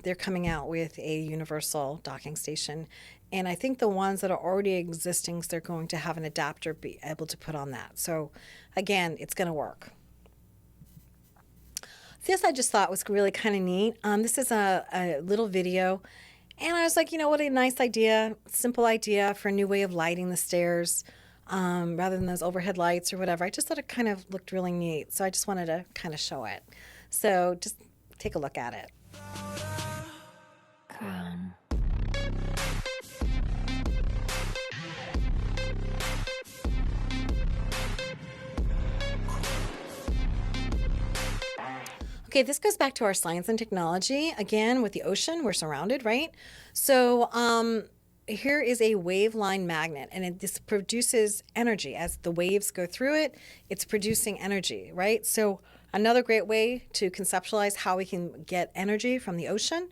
they're coming out with a universal docking station. And I think the ones that are already existing, they're going to have an adapter be able to put on that. So again, it's going to work. This I just thought was really kind of neat. This is a little video. And I was like, what a nice idea, simple idea for a new way of lighting the stairs rather than those overhead lights or whatever. I just thought it kind of looked really neat. So I just wanted to kind of show it. So just take a look at it. Crown. Okay, this goes back to our science and technology. Again, with the ocean, we're surrounded, right? So here is a wave line magnet, and this produces energy. As the waves go through it, it's producing energy, right? So another great way to conceptualize how we can get energy from the ocean.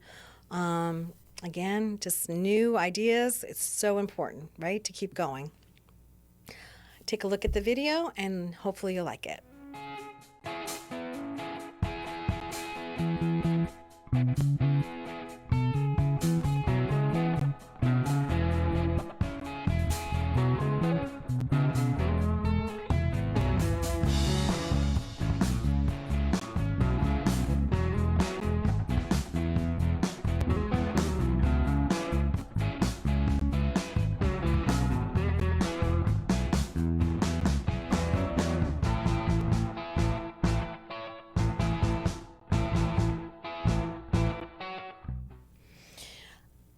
Again, just new ideas. It's so important, right, to keep going. Take a look at the video, and hopefully you'll like it.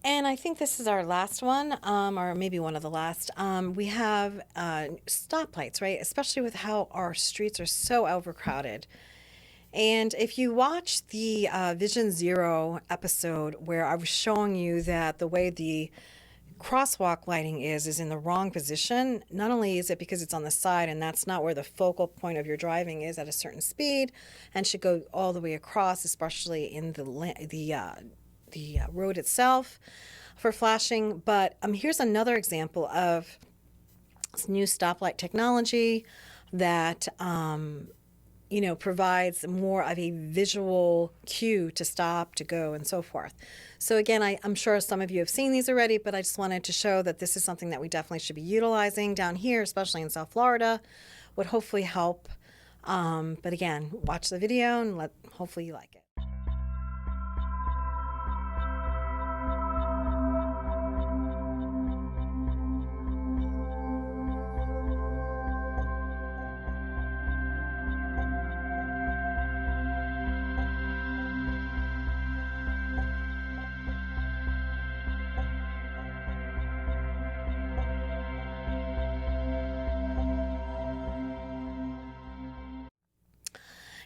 And I think this is our last one, or maybe one of the last. We have stoplights, right? Especially with how our streets are so overcrowded. And if you watch the Vision Zero episode where I was showing you that the way the crosswalk lighting is in the wrong position, not only is it because it's on the side and that's not where the focal point of your driving is at a certain speed and should go all the way across, especially in the road itself for flashing. But here's another example of new stoplight technology that provides more of a visual cue to stop, to go, and so forth. So again, I'm sure some of you have seen these already, but I just wanted to show that this is something that we definitely should be utilizing down here, especially in South Florida, would hopefully help. But again, watch the video and hopefully you like it.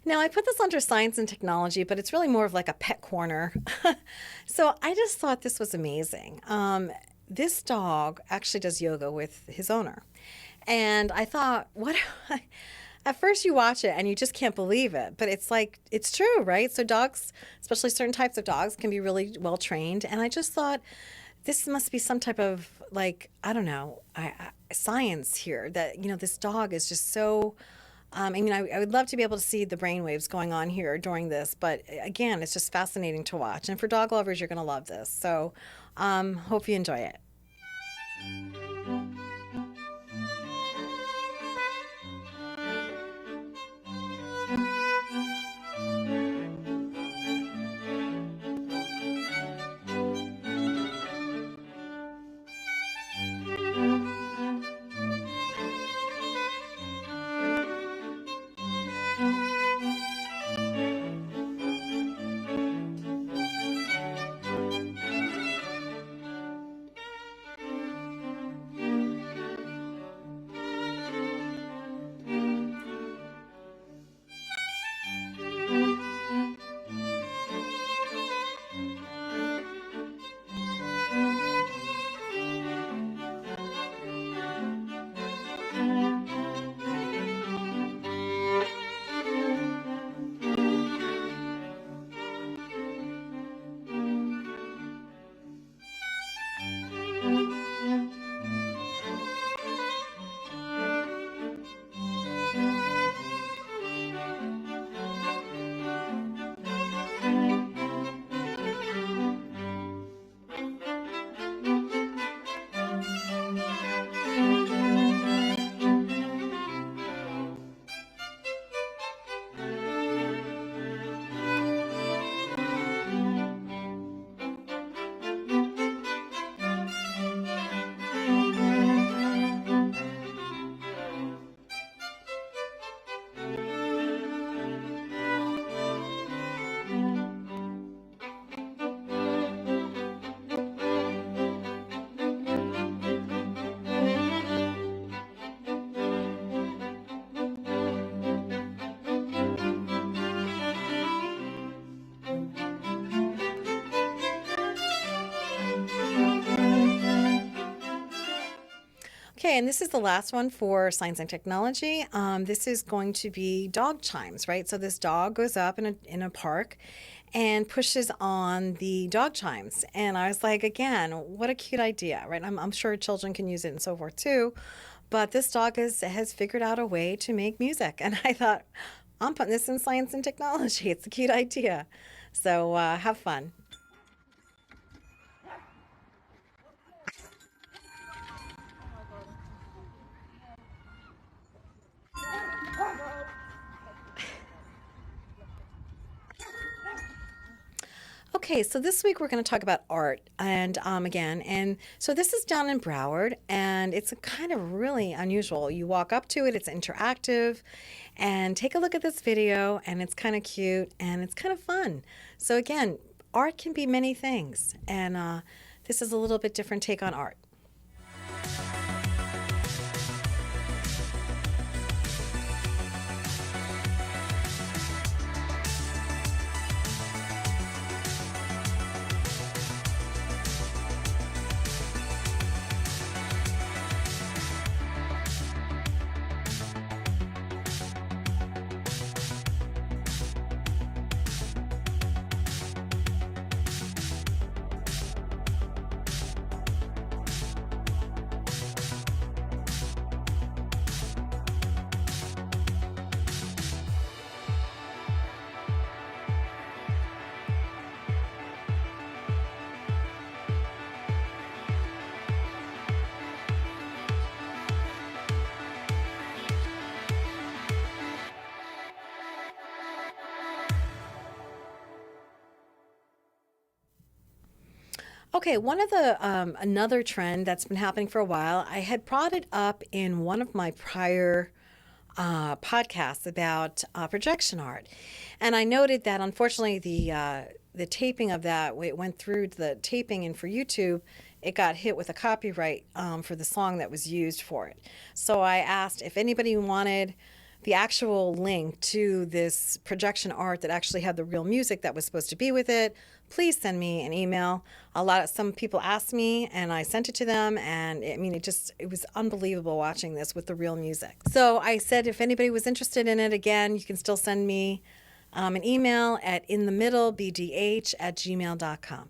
Now, I put this under science and technology, but it's really more of like a pet corner. So I just thought this was amazing. This dog actually does yoga with his owner. And I thought, what? At first you watch it and you just can't believe it, but it's like, it's true, right? So dogs, especially certain types of dogs, can be really well trained. And I just thought, this must be some type of like, I don't know, science here that, this dog is just so. I would love to be able to see the brain waves going on here during this, but again, it's just fascinating to watch. And for dog lovers, you're going to love this. So hope you enjoy it. Okay, and this is the last one for science and technology. This is going to be dog chimes, right? So this dog goes up in a park and pushes on the dog chimes. And I was like, again, what a cute idea, right? I'm sure children can use it and so forth too. But this dog has figured out a way to make music. And I thought, I'm putting this in science and technology. It's a cute idea. So have fun. Okay, so this week we're going to talk about art and again, and so this is down in Broward, and it's a kind of really unusual. You walk up to it, it's interactive, and take a look at this video, and it's kind of cute and it's kind of fun. So again, art can be many things, and this is a little bit different take on art. Okay, one of the another trend that's been happening for a while, I had brought it up in one of my prior podcasts about projection art, and I noted that unfortunately the taping of that it went through the taping, and for YouTube, it got hit with a copyright for the song that was used for it. So I asked if anybody wanted the actual link to this projection art that actually had the real music that was supposed to be with it. Please send me an email. Some people asked me, and I sent it to them, and it was unbelievable watching this with the real music. So I said if anybody was interested in it, again, you can still send me an email at inthemiddlebdh@gmail.com,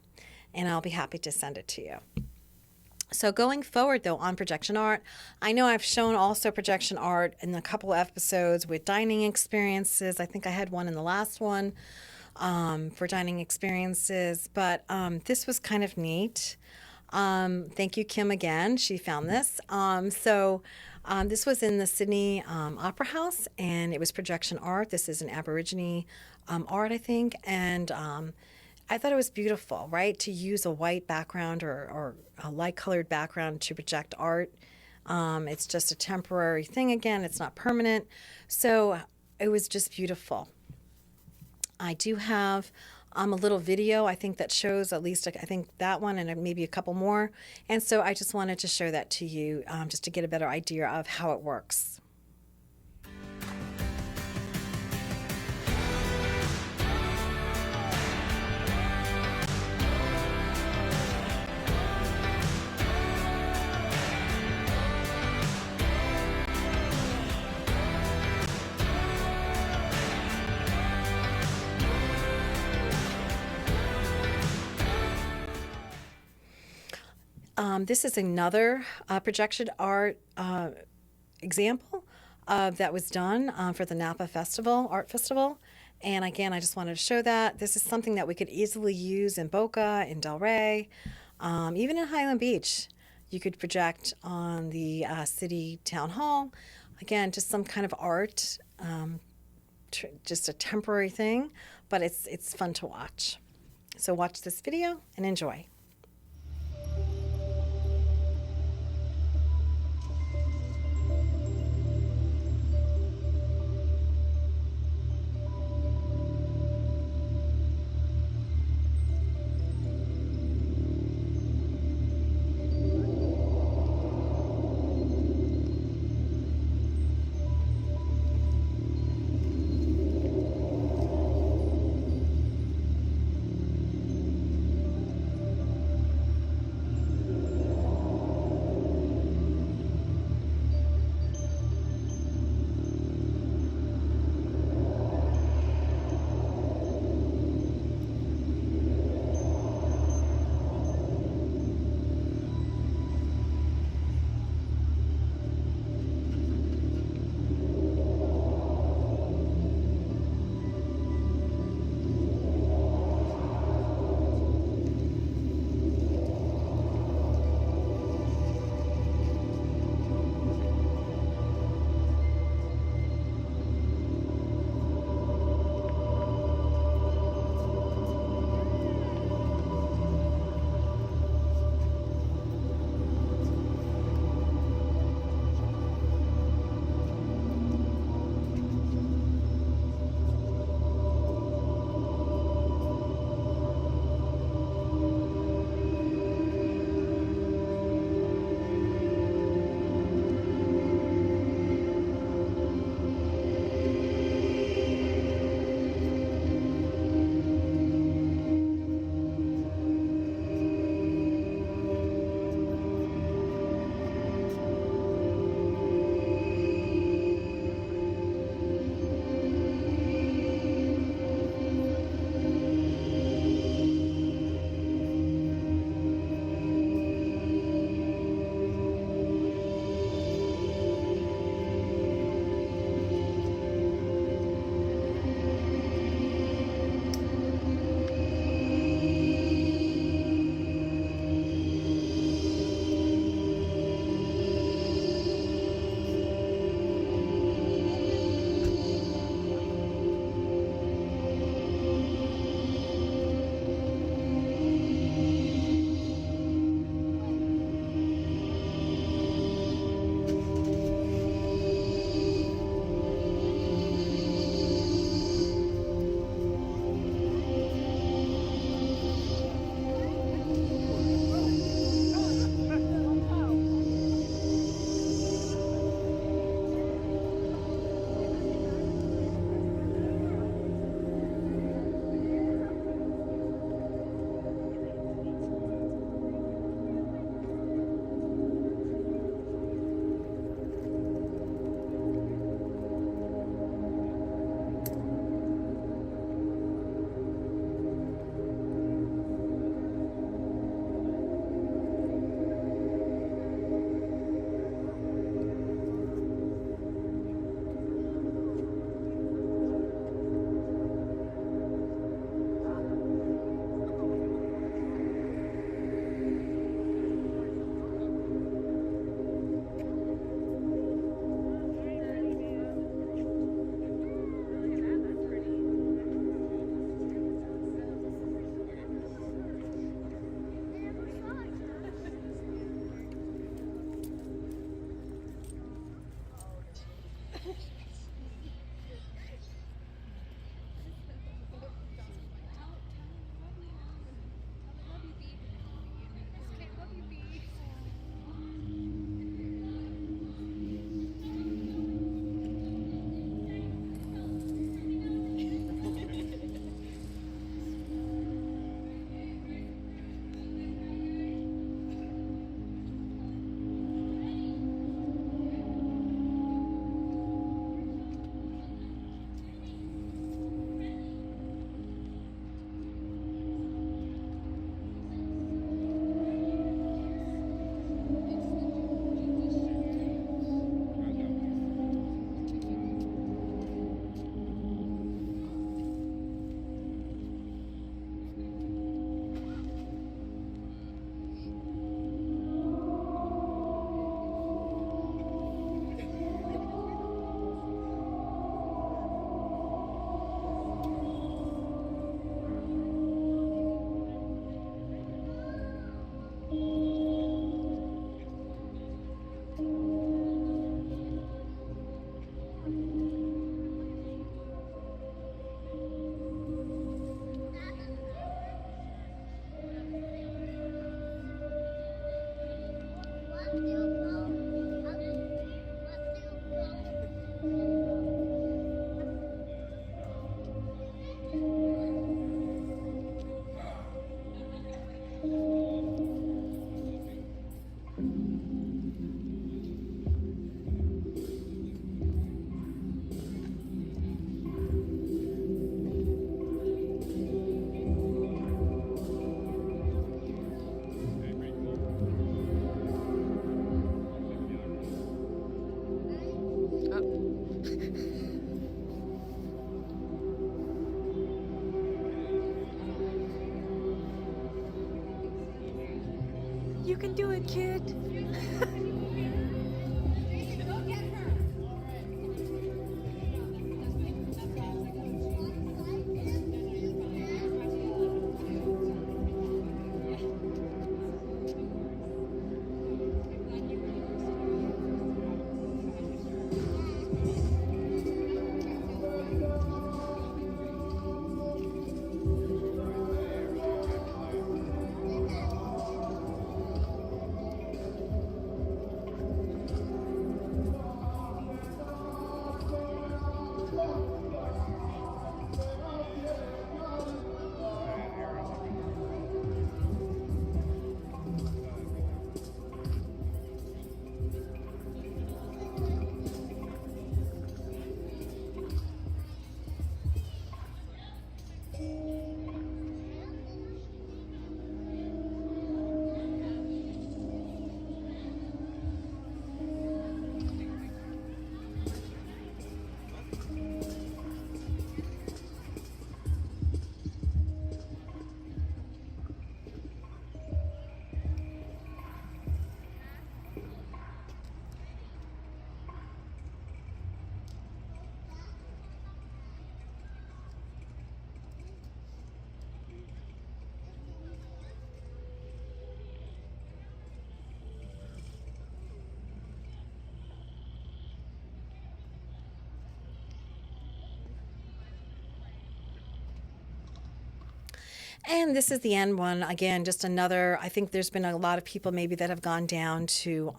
and I'll be happy to send it to you. So going forward, though, on projection art, I know I've shown also projection art in a couple of episodes with dining experiences. I think I had one in the last one for dining experiences, but this was kind of neat. Thank you, Kim, again. She found this. This was in the Sydney Opera House, and it was projection art. This is an Aborigine art, I think, and I thought it was beautiful, right, to use a white background or a light-colored background to project art. It's just a temporary thing again. It's not permanent. So it was just beautiful. I do have a little video, I think, that shows at least, I think, that one and maybe a couple more. And so I just wanted to show that to you just to get a better idea of how it works. This is another projection art example that was done for the Napa Art Festival. And again, I just wanted to show that. This is something that we could easily use in Boca, in Delray, even in Highland Beach. You could project on the city town hall. Again, just some kind of art, just a temporary thing, but it's fun to watch. So watch this video and enjoy. You can do it, kid. And this is the end one. Again, just another, I think there's been a lot of people maybe that have gone down to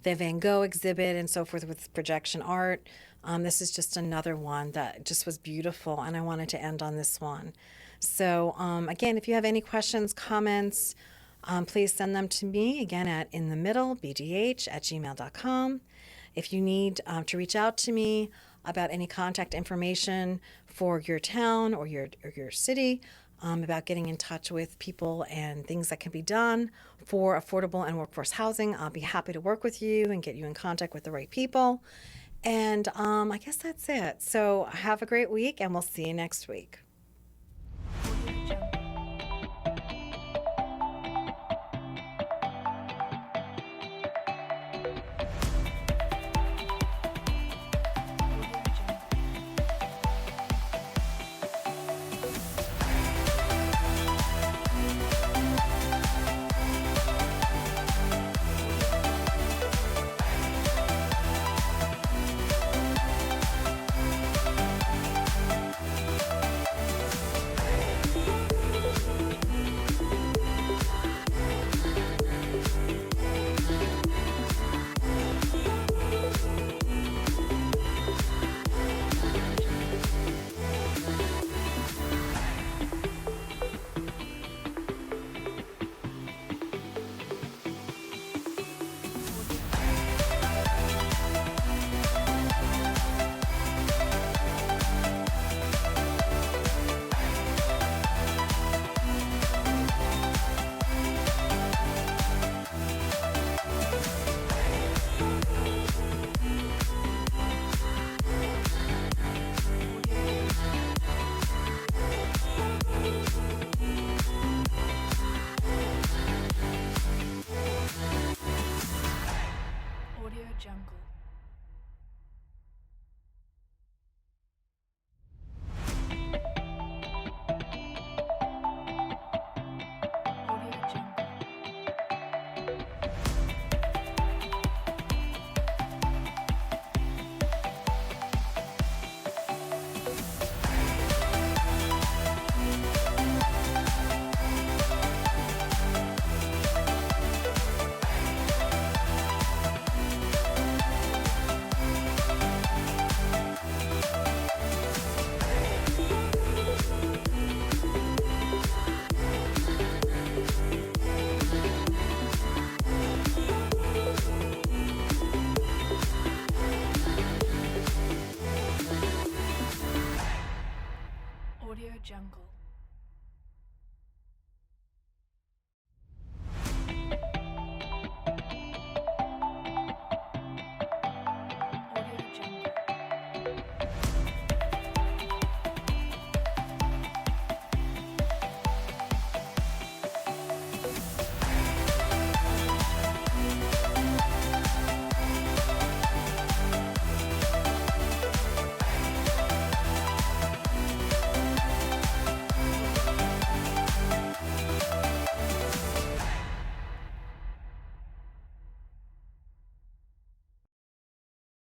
the Van Gogh exhibit and so forth with projection art. This is just another one that just was beautiful, and I wanted to end on this one. So again, if you have any questions, comments, please send them to me again at inthemiddlebdh@gmail.com. If you need to reach out to me about any contact information for your town or your city, about getting in touch with people and things that can be done for affordable and workforce housing, I'll be happy to work with you and get you in contact with the right people. And I guess that's it. So have a great week, and we'll see you next week. Audio Jungle.